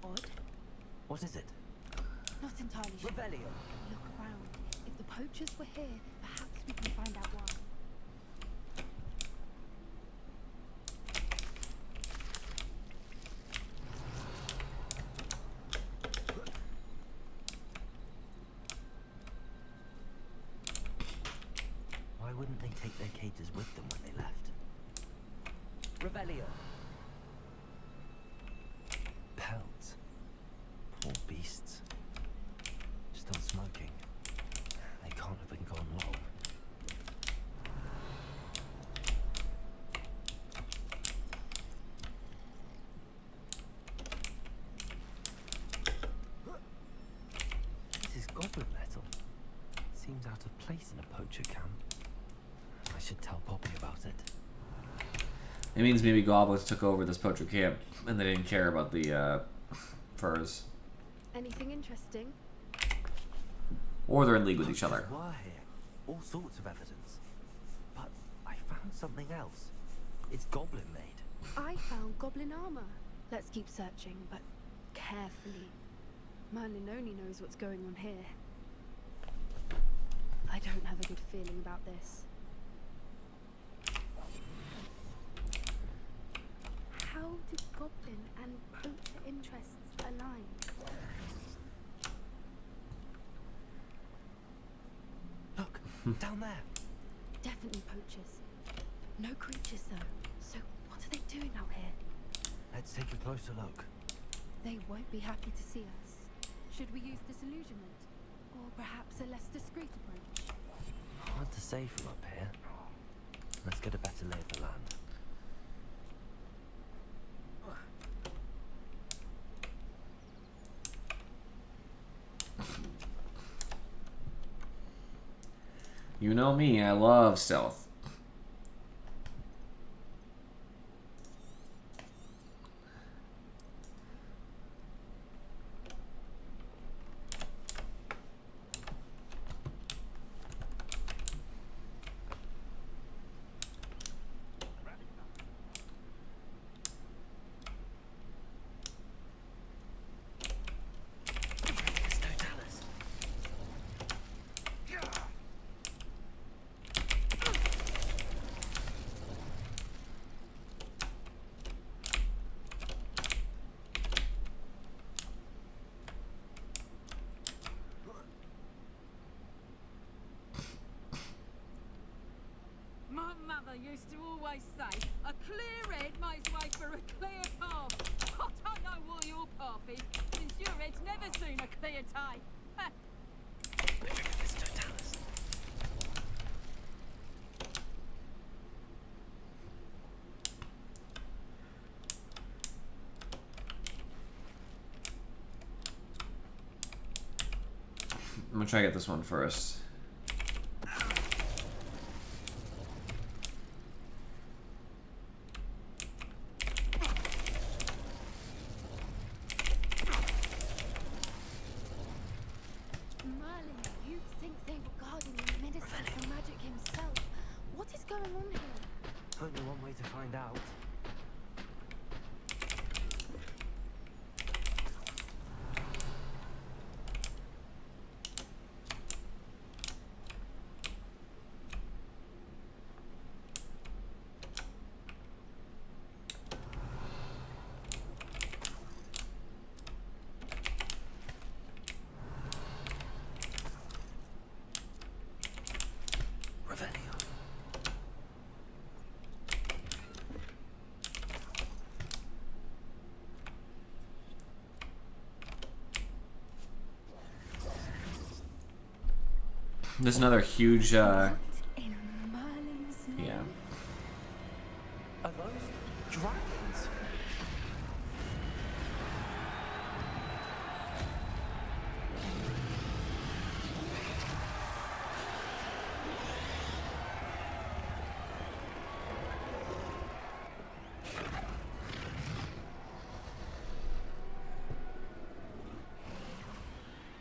odd. What is it? Not entirely sure. Rebellion. Look around. If the poachers were here, perhaps we can find out why. Why wouldn't they take their cages with them when they left? Revelio. Pelts. Poor beasts. Still smoking. They can't have been gone long. This is goblin metal. Seems out of place in a poacher camp. I should tell Poppy about it. It means maybe goblins took over this poacher camp and they didn't care about the furs. Anything interesting? Or they're in league with each Poachers other. were here. All sorts of evidence. But I found something else. It's goblin made. I found goblin armor. Let's keep searching, but carefully. Merlin only knows what's going on here. I don't have a good feeling about this. How do goblin and poacher interests align? Look, down there. Definitely poachers. No creatures though. So what are they doing out here? Let's take a closer look. They won't be happy to see us. Should we use disillusionment? Or perhaps a less discreet approach? Hard to say from up here. Let's get a better lay of the land. You know me, I love stealth. My mother used to always say, a clear head makes way for a clear path. I don't know what your path is, since your head's never seen a clear day. I'm gonna try to get this one first. Merlin, you think they out. There's another huge, What in Merlin's name? yeah. Are those dragons?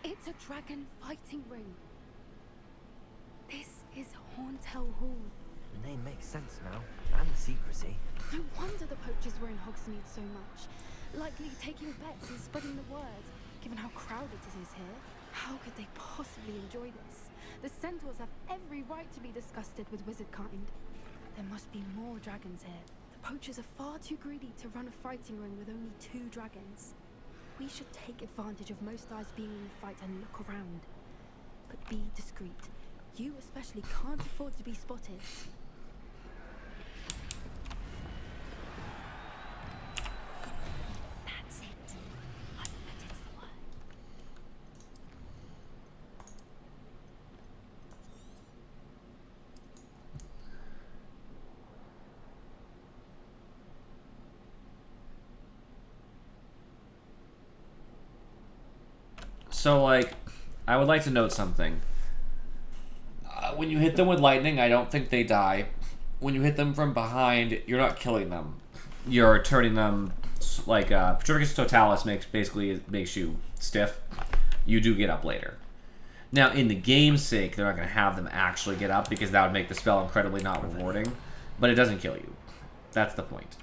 It's a dragon fighting ring. This is Hauntel Hall. The name makes sense now, and the secrecy. No wonder the poachers were in Hogsmeade so much. Likely taking bets and spreading the word, given how crowded it is here. How could they possibly enjoy this? The centaurs have every right to be disgusted with wizard kind. There must be more dragons here. The poachers are far too greedy to run a fighting ring with only 2 dragons. We should take advantage of most eyes being in the fight and look around. But be discreet. You especially can't afford to be spotted. That's it. I bet it's the word. So, like, I would like to note something. When you hit them with lightning, I don't think they die. When you hit them from behind, you're not killing them. You're turning them, like, Petrificus Totalis makes you stiff. You do get up later. Now, in the game's sake, they're not going to have them actually get up because that would make the spell incredibly not rewarding. But it doesn't kill you. That's the point.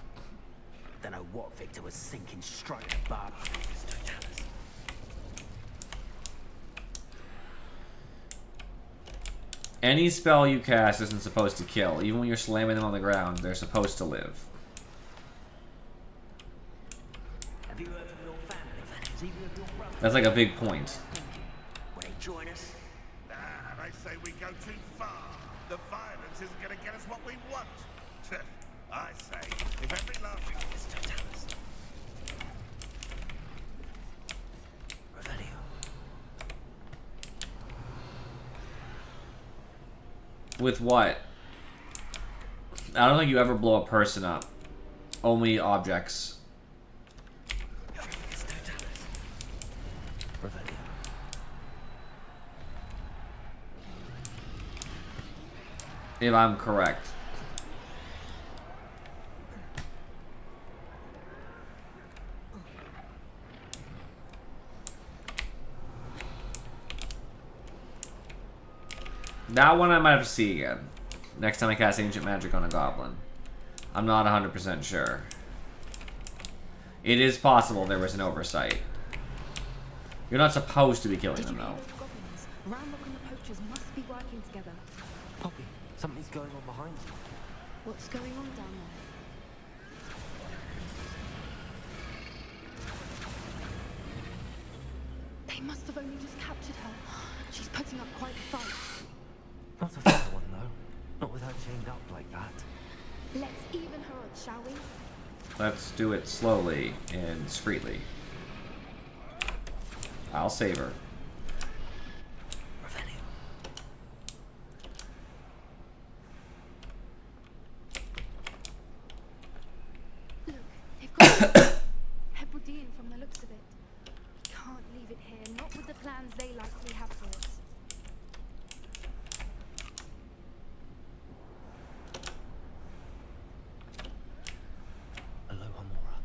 Don't know what Victor was sinking straight at Barb. Any spell you cast isn't supposed to kill. Even when you're slamming them on the ground, they're supposed to live. Have you heard from your family? Even if your brother That's like a big point. will they join us? They say we go too far. The violence isn't going to get us what we want. I say, if every last is Totalis. Revelio. With what? I don't think you ever blow a person up. Only objects. Revelio. If I'm correct. That one I might have to see again. Next time I cast Ancient Magic on a Goblin. I'm not 100% sure. It is possible there was an oversight. You're not supposed to be killing Did them, you hear though. those goblins? Ramrock and the poachers must be working together. Poppy, something's going on behind you. What's going on down there? They must have only just captured her. She's putting up quite a fight. Not a fair one, though. Not with her chained up like that. Let's even her odds, shall we? Let's do it slowly and discreetly. I'll save her. Revelio. Look, they've got Hebridean from the looks of it. We can't leave it here, not with the plans they likely have for us. Aloha Mora.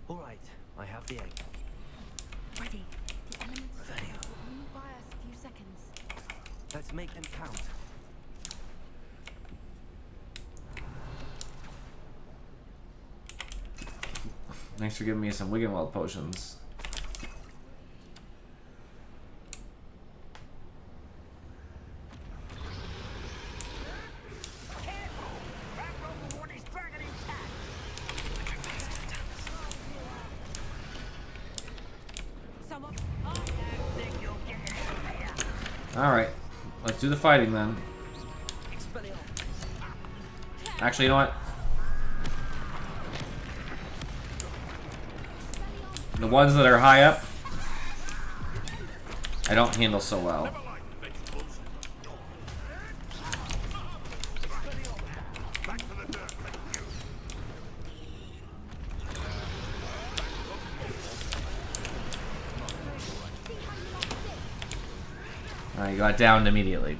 All right, I have the egg. Ready. The elements of Revelio. surprise will only buy us a few seconds. Let's make them count. Thanks for giving me some Wiggenweld potions. Alright, let's do the fighting then. Actually, you know what? The ones that are high up, I don't handle so well. Alright, you got downed immediately.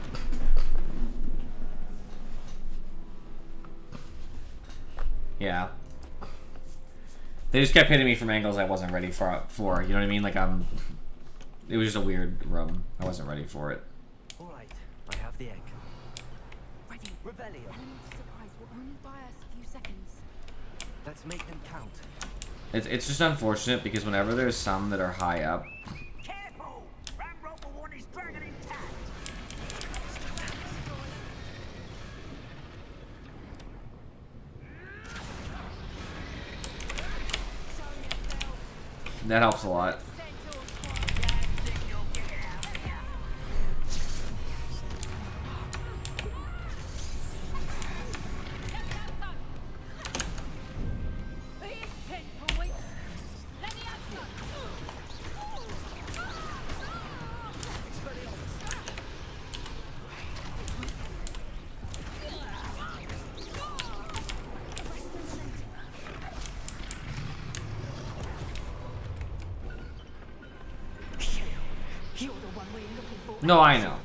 Yeah. They just kept hitting me from angles I wasn't ready for. You know what I mean? Like, it was just a weird room. I wasn't ready for it. All right, I have the egg. Ready. Revelio. Elements of surprise will only buy us a few seconds. Let's make them count. It's just unfortunate because whenever there's some that are high up, Careful! Ramroper one is dragon intact! that helps a lot. No, I know.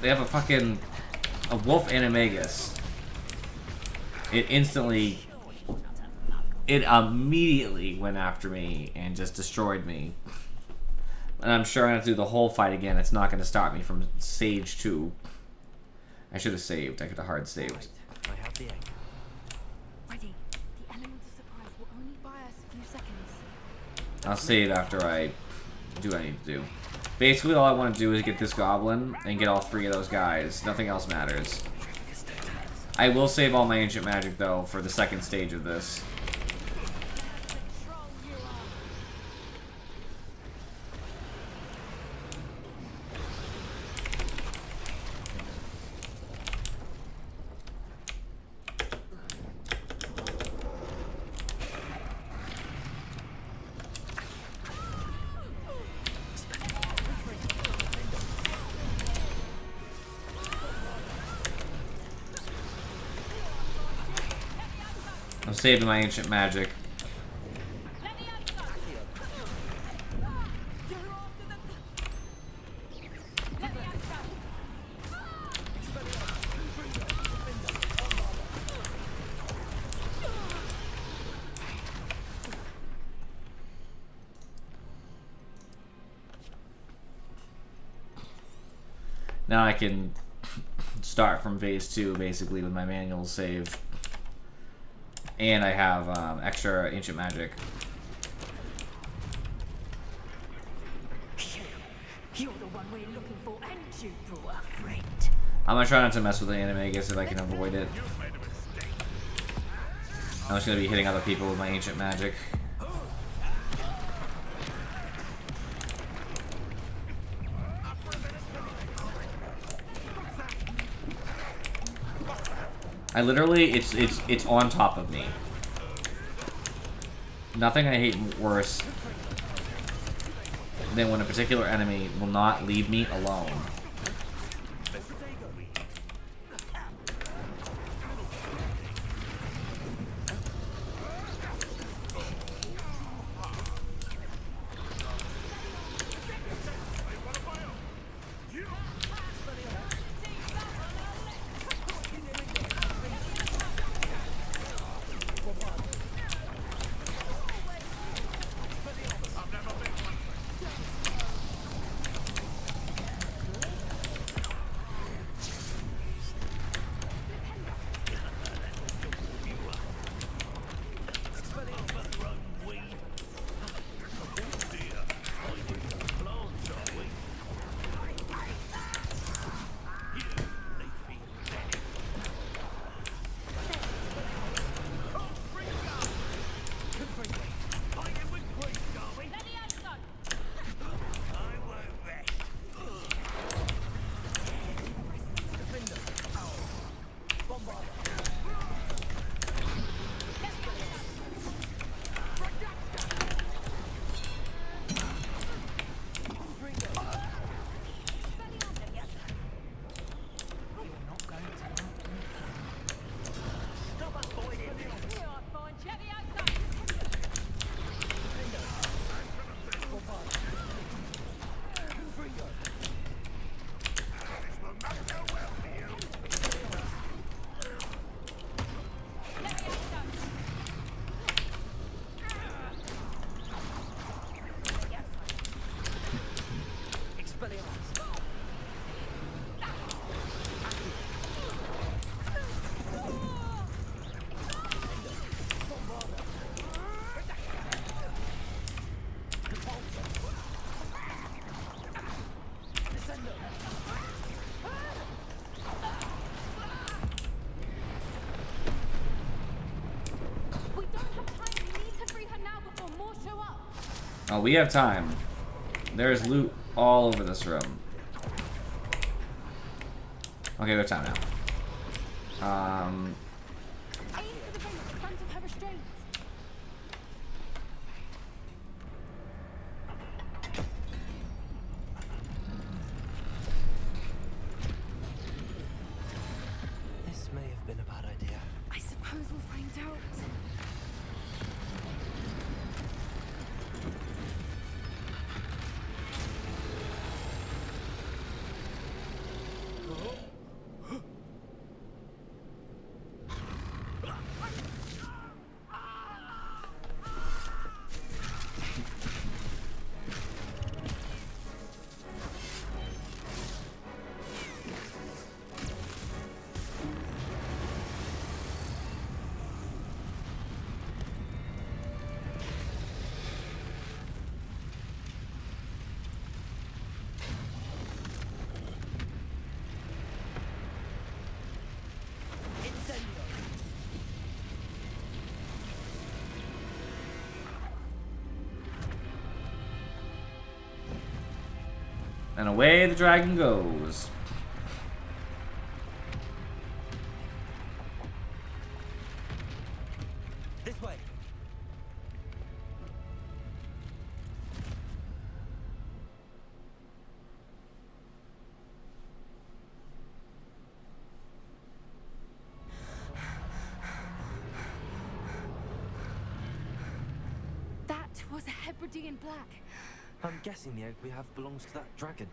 They have a wolf animagus. It immediately went after me and just destroyed me. And I'm sure I'm going to do the whole fight again. It's not going to stop me from Sage 2. I should have saved. I could have hard saved. Right, I have the egg. Ready. The elements of surprise will only buy us a few seconds. I'll save after I do what I need to do. Basically, all I want to do is get this goblin and get all 3 of those guys. Nothing else matters. I will save all my ancient magic, though, for the second stage of this. I'm saving my ancient magic. Now I can start from phase 2 basically with my manual save. And I have extra ancient magic. You're the one we're looking for, and you brought a friend. I'm gonna try not to mess with the animagus if I can avoid it. I'm just gonna be hitting other people with my ancient magic. I literally, it's on top of me. Nothing I hate worse than when a particular enemy will not leave me alone. Oh, we have time. There's loot all over this room. Okay, there's time now. Aim for the vent in front of her restraints. This may have been a bad idea. I suppose we'll find out. And away the dragon goes. This way. That was a Hebridean black. I'm guessing the egg we have belongs to that dragon.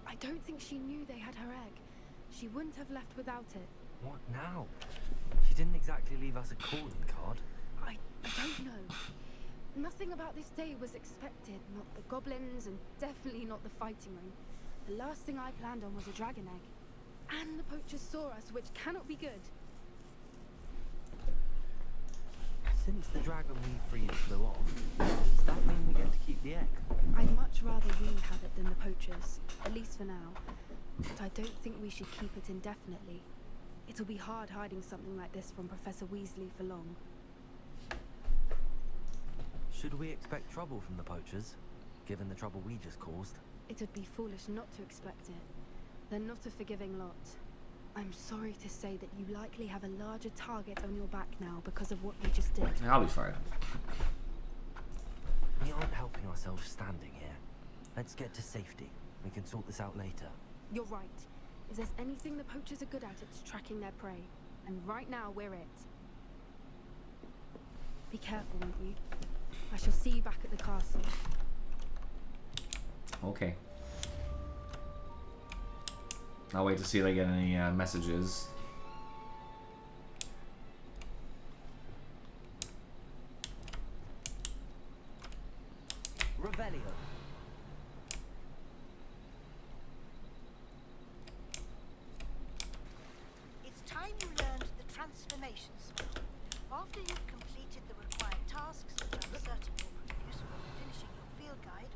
I don't think she knew they had her egg. She wouldn't have left without it. What now? She didn't exactly leave us a calling card. I don't know. Nothing about this day was expected. Not the goblins, and definitely not the fighting ring. The last thing I planned on was a dragon egg. And the poachers saw us, which cannot be good. Since the dragon we freed flew off, does that mean we get to keep the egg? I'd much rather we have it than the poachers, at least for now. But I don't think we should keep it indefinitely. It'll be hard hiding something like this from Professor Weasley for long. Should we expect trouble from the poachers, given the trouble we just caused? It would be foolish not to expect it. They're not a forgiving lot. I'm sorry to say that you likely have a larger target on your back now because of what we just did. I'll be fine. We aren't helping ourselves standing here. Let's get to safety. We can sort this out later. You're right. If there's anything the poachers are good at, it's tracking their prey. And right now, we're it. Be careful, won't you? I shall see you back at the castle. Okay. I'll wait to see if I get any messages. Revelio. It's time you learned the transformation spell. After you've completed the required tasks, which I'm certain will prove useful in finishing your field guide,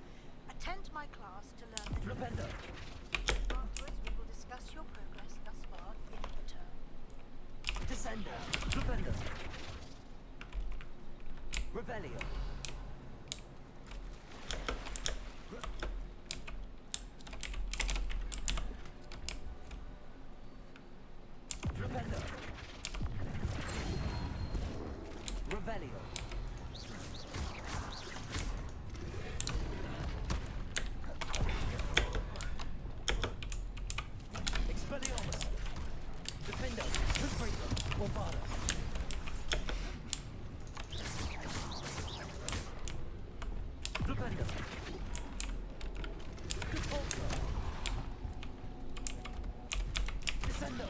attend my class to learn the Flipendo. Afterwards, we will discuss your progress thus far in the term. Descender. Flipendo. Revelio. Flipendo. Revelio. Expelliarmus. Defendo. Confringo. Bombarda. Flipendo. Repulsor. Descendo.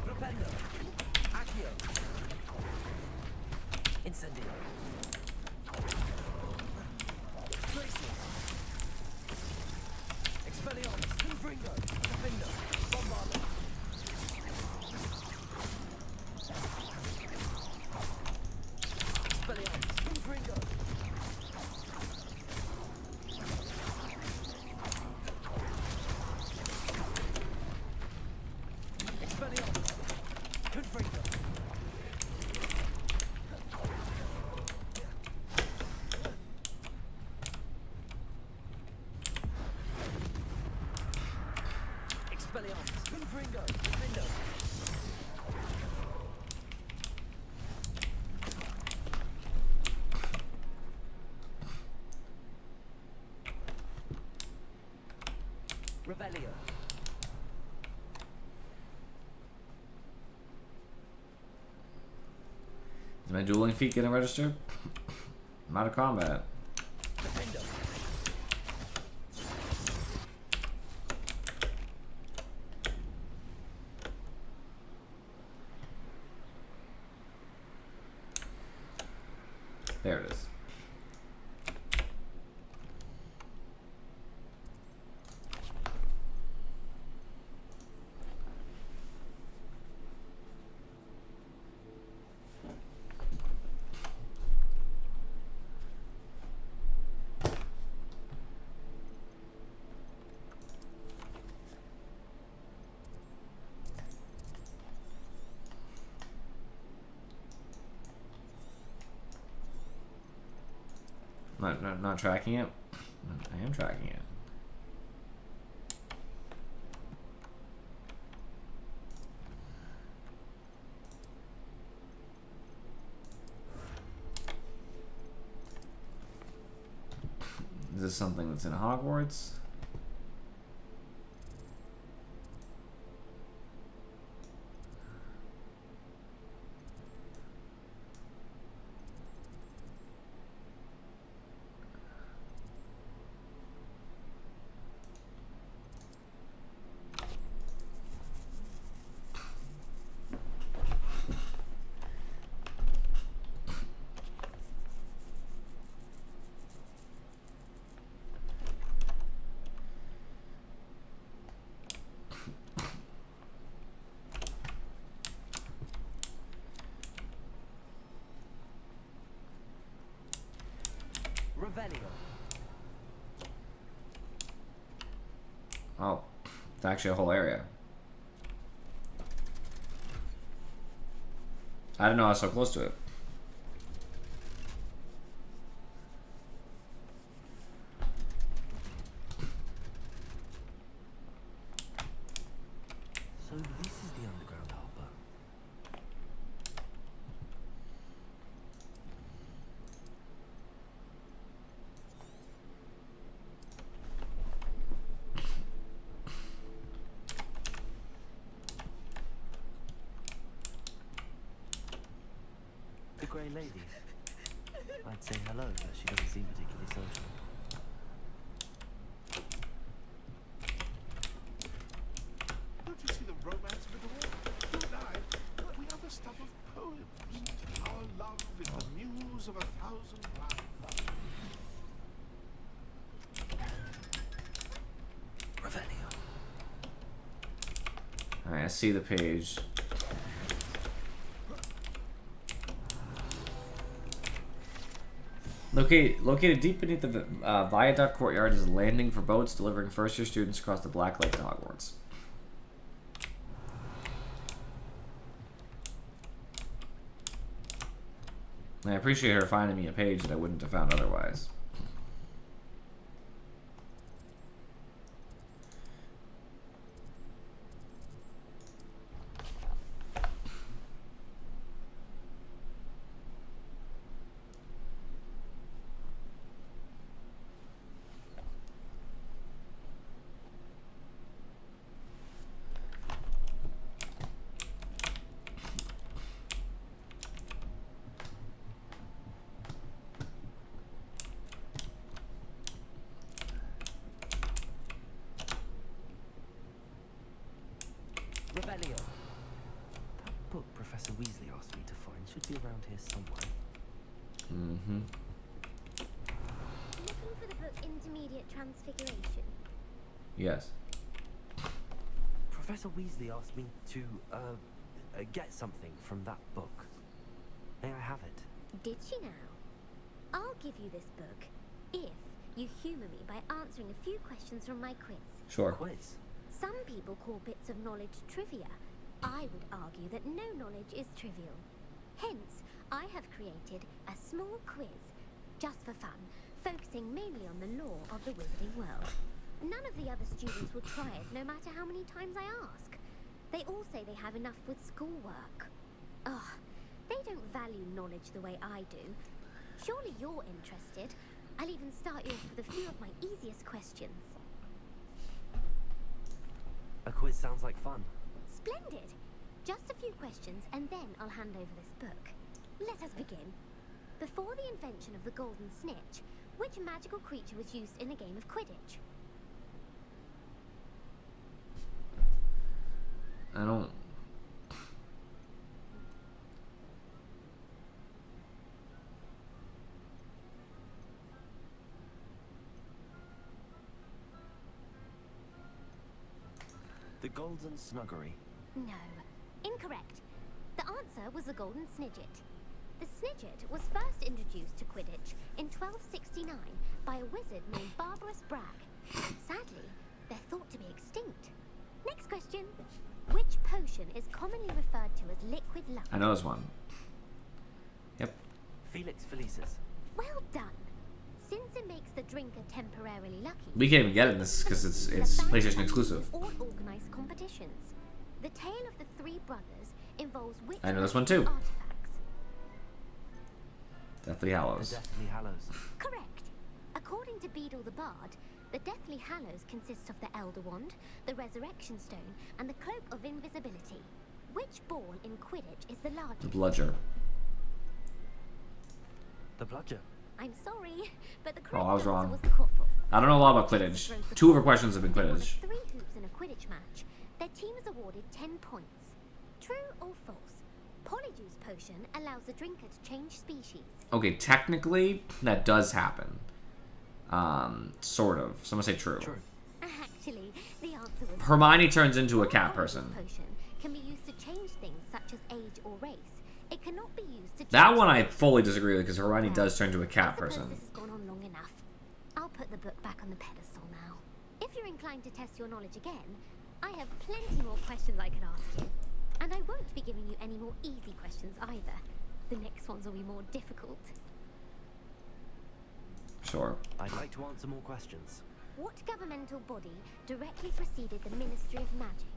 Flipendo. Accio. Incendio. Traces. Expelliarmus. Confringo. Defendo. Bombarda. Expelliarmus. Confringo. Expelliarmus. Confringo. Revelio. Winfrindo. Winfrindo. Revelio. Is my dueling feat getting registered? I'm out of combat. Defendo. There it is. Not tracking it. I am tracking it. Is this something that's in Hogwarts? Revelio. Oh, it's actually a whole area. I didn't know I was so close to it. So this is the underground harbor. The Grey Lady. I'd say hello, but she doesn't seem particularly social. Don't you see the romance of it all? You and I, we are the stuff of poems. Our love is the muse of 1,000 lines. Revelio. Alright, I see the page. Located deep beneath the viaduct courtyard is a landing for boats delivering first-year students across the Black Lake to Hogwarts. And I appreciate her finding me a page that I wouldn't have found otherwise. Revelio. That book Professor Weasley asked me to find should be around here somewhere. Mm-hmm. Looking for the book Intermediate Transfiguration? Yes. Professor Weasley asked me to, get something from that book. May I have it? Did she now? I'll give you this book if you humour me by answering a few questions from my quiz. Sure. Quiz? Some people call bits of knowledge trivia. I would argue that no knowledge is trivial. Hence, I have created a small quiz, just for fun, focusing mainly on the lore of the wizarding world. None of the other students will try it, no matter how many times I ask. They all say they have enough with schoolwork. Ugh, they don't value knowledge the way I do. Surely you're interested. I'll even start you off with a few of my easiest questions. A quiz sounds like fun. Splendid! Just a few questions, and then I'll hand over this book. Let us begin. Before the invention of the golden snitch, which magical creature was used in a game of Quidditch? I don't... The Golden Snuggery. No. Incorrect. The answer was the golden snidget. The snidget was first introduced to Quidditch in 1269 by a wizard named Barbarous Bragg. Sadly, they're thought to be extinct. Next question. Which potion is commonly referred to as liquid luck? I know this one. Yep. Felix Felicis. Well done. Since it makes the drinker temporarily lucky, We can't even get it in this because it's PlayStation exclusive. all organized competitions. The tale of the three brothers involves which I know this one too. artifacts? Deathly The Hallows. Deathly Hallows. Correct. According to Beedle the Bard, the Deathly Hallows consists of the Elder Wand, the Resurrection Stone, and the Cloak of Invisibility. Which ball in Quidditch is the The largest? Bludger. The Bludger. I'm sorry, but the correct I was answer wrong. was the Quaffle. I don't know a lot about Quidditch. Two of her questions have been If one of Quidditch. 3 hoops in a Quidditch match, their team is awarded 10 points. True or false? Polyjuice potion allows the drinker to change species. Okay, technically, that does happen. Sort of. So I'm gonna say true. True. Actually, the answer was Hermione turns into a cat Polyjuice person. potion can be used to change things such as age or race. It cannot be used to That change one I things. fully disagree with because Hermione Well, does turn into a I cat suppose person. This has gone on long enough. I'll put the book back on the pedestal now. If you're inclined to test your knowledge again, I have plenty more questions I can ask you. And I won't be giving you any more easy questions either. The next ones will be more difficult. Sure. I'd like to answer more questions. What governmental body directly preceded the Ministry of Magic?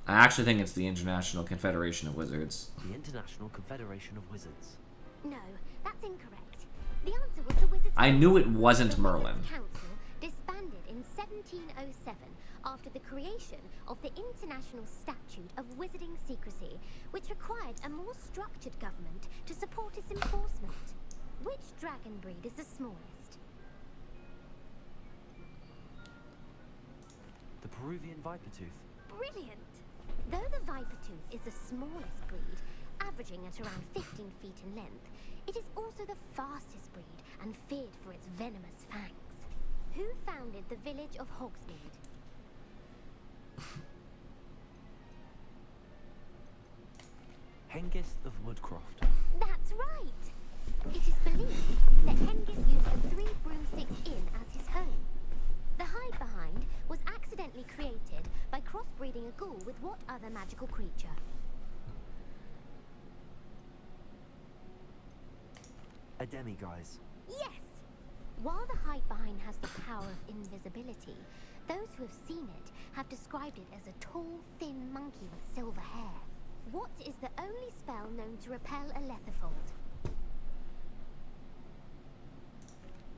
I actually think it's the International Confederation of Wizards. The International Confederation of Wizards. No, that's incorrect. The answer was the Wizards' I knew it wasn't The Merlin. Wizards' Council disbanded in 1707 after the creation of the International Statute of Wizarding Secrecy, which required a more structured government to support its enforcement. Which dragon breed is the smallest? The Peruvian Vipertooth. Brilliant! Though the Vipertooth is the smallest breed, averaging at around 15 feet in length, it is also the fastest breed and feared for its venomous fangs. Who founded the village of Hogsmeade? Hengist of Woodcroft. That's right! It is believed that Hengist used the 3 Broomsticks Inn as his home. The hide behind was accidentally created by crossbreeding a ghoul with what other magical creature? A demiguise. Yes! While the hide behind has the power of invisibility, those who have seen it have described it as a tall, thin monkey with silver hair. What is the only spell known to repel a letterfold?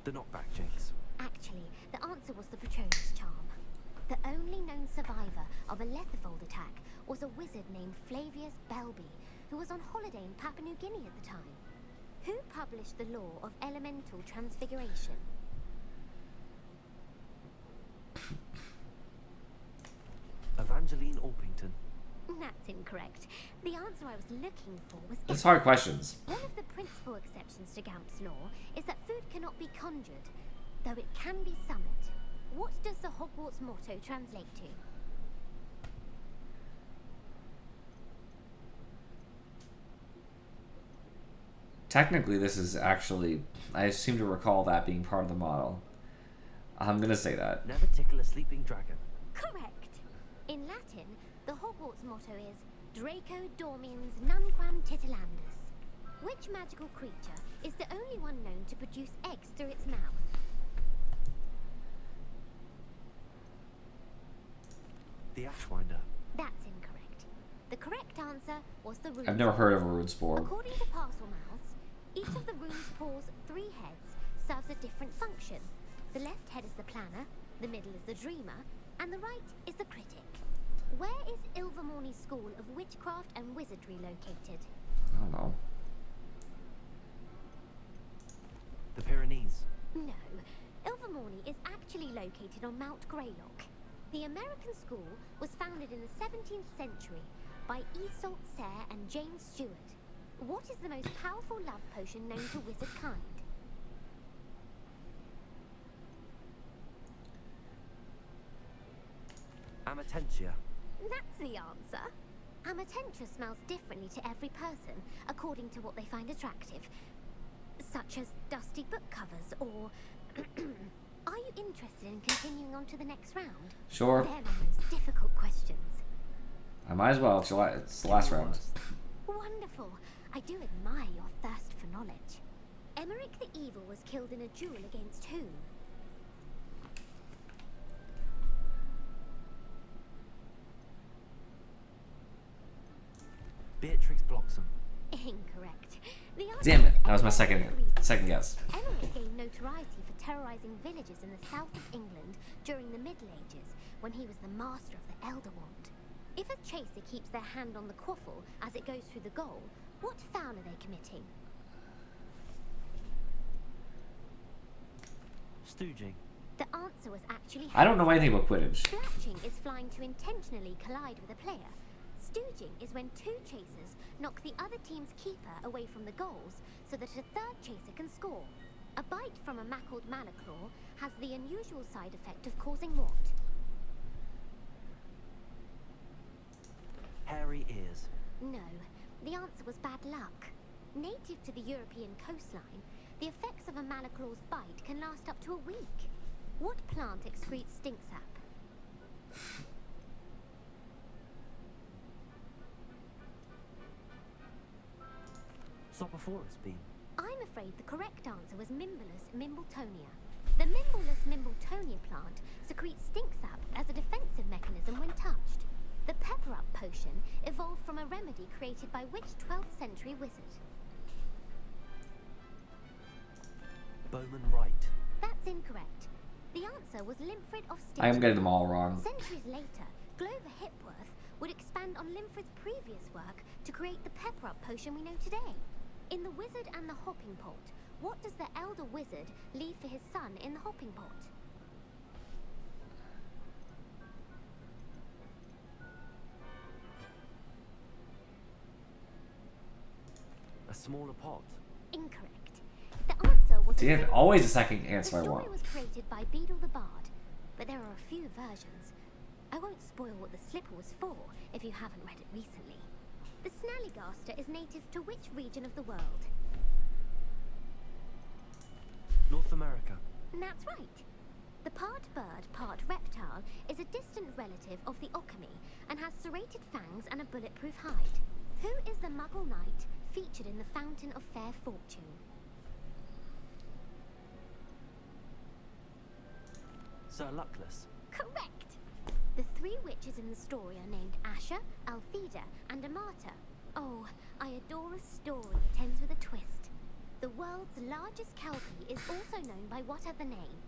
The Knockback Jinx. Actually, the answer was the Patronus Charm. The only known survivor of a letterfold attack was a wizard named Flavius Belby, who was on holiday in Papua New Guinea at the time. Who published the law of elemental transfiguration? Evangeline Orpington. That's incorrect. The answer I was looking for was... It's hard questions. One of the principal exceptions to Gaunt's law is that food cannot be conjured, though it can be summoned. What does the Hogwarts motto translate to? Technically, this is actually... I seem to recall that being part of the model. I'm gonna say that. Never tickle a sleeping dragon. Correct. In Latin, the Hogwarts motto is Draco Dormiens Nunquam Titilandus. Which Which magical creature is the only one known to produce eggs through its mouth? The Ashwinder. That's incorrect. The correct answer was the rune. I've never heard of a rune spore. According to Parselmouths, each of the rune's paws' 3 heads serves a different function. The left head is the planner, the middle is the dreamer, and the right is the critic. Where is Ilvermorny's School of Witchcraft and Wizardry located? I don't know. The Pyrenees. No, Ilvermorny is actually located on Mount Greylock. The American school was founded in the 17th century by Iseult Sayre and James Stewart. What is the most powerful love potion known to wizard kind? Amatentia. That's the answer. Amatentia smells differently to every person, according to what they find attractive. Such as dusty book covers, or... Are you interested in continuing on to the next round? Sure. They're my most difficult questions. I might as well. It's the last round. Wonderful. I do admire your thirst for knowledge. Emmerich the Evil was killed in a duel against whom? Beatrix Bloxham. Incorrect. The answer Damn it! is That was my Emmerich second guess. Emmerich gained notoriety for terrorizing villages in the south of England during the Middle Ages, when he was the master of the Elder Wand. If a chaser keeps their hand on the quaffle as it goes through the goal, what foul are they committing? Stooging. The answer was actually... I don't know anything about Quidditch. Flatching is flying to intentionally collide with a player. Stooging is when 2 chasers knock the other team's keeper away from the goals so that a third chaser can score. A bite from a mackled Malaclaw has the unusual side effect of causing what? Hairy ears. No, the answer was bad luck. Native to the European coastline, the effects of a Malaclaw's bite can last up to a week. What plant excretes stink sap? Sopophorus bean. I'm afraid the correct answer was Mimbulus mimbletonia. The Mimbulus mimbletonia plant secretes stink sap as a defensive mechanism when touched. The pepper-up potion evolved from a remedy created by which 12th century wizard? Bowman Wright. That's incorrect. The answer was Limfrid of Stygia. I am getting them all wrong. Centuries later, Glover Hipworth would expand on Limfrid's previous work to create the pepper-up potion we know today. In The Wizard and the Hopping Pot, what does the elder wizard leave for his son in the hopping pot? A smaller pot. Incorrect. The answer was... Damn, always the second answer I The want. story was created by Beadle the Bard, but there are a few versions. I won't spoil what the slipper was for if you haven't read it recently. The Snallygaster is native to which region of the world? North America. That's right. The part bird, part reptile is a distant relative of the Occamy and has serrated fangs and a bulletproof hide. Who is the Muggle knight featured in the Fountain of Fair Fortune? Sir Luckless. Correct! The 3 witches in the story are named Asher, Altheda, and Amata. Oh, I adore a story that ends with a twist. The world's largest kelpie is also known by what other name?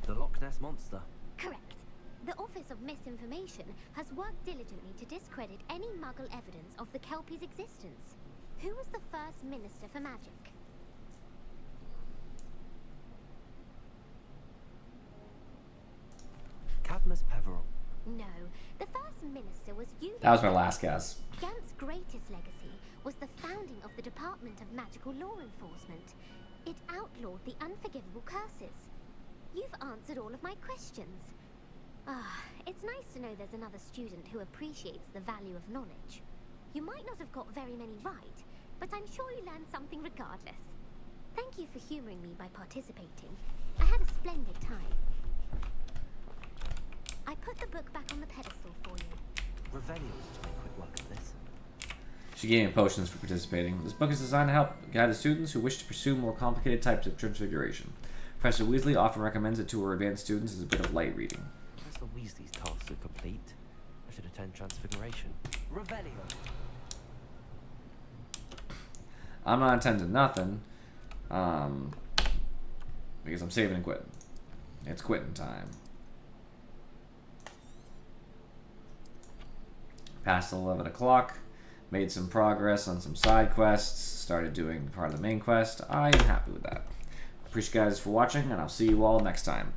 The Loch Ness Monster. Correct. The Office of Misinformation has worked diligently to discredit any Muggle evidence of the kelpie's existence. Who was the first Minister for Magic? Cadmus Peveril. No, the first minister was Udin. That was my last guess. Gant's greatest legacy was the founding of the Department of Magical Law Enforcement. It outlawed the unforgivable curses. You've answered all of my questions. It's nice to know there's another student who appreciates the value of knowledge. You might not have got very many right, but I'm sure you learned something regardless. Thank you for humouring me by participating. I had a splendid time. I put the book back on the pedestal for you. Revelio will take a quick look at this. She gave me potions for participating. This book is designed to help guide the students who wish to pursue more complicated types of transfiguration. Professor Weasley often recommends it to her advanced students as a bit of light reading. Professor Weasley's tasks are complete. I should attend Transfiguration. Revelio. I'm not attending nothing. Because I'm saving and quitting. It's quitting time. Past 11 o'clock. Made some progress on some side quests. Started doing part of the main quest. I am happy with that. Appreciate you guys for watching, and I'll see you all next time.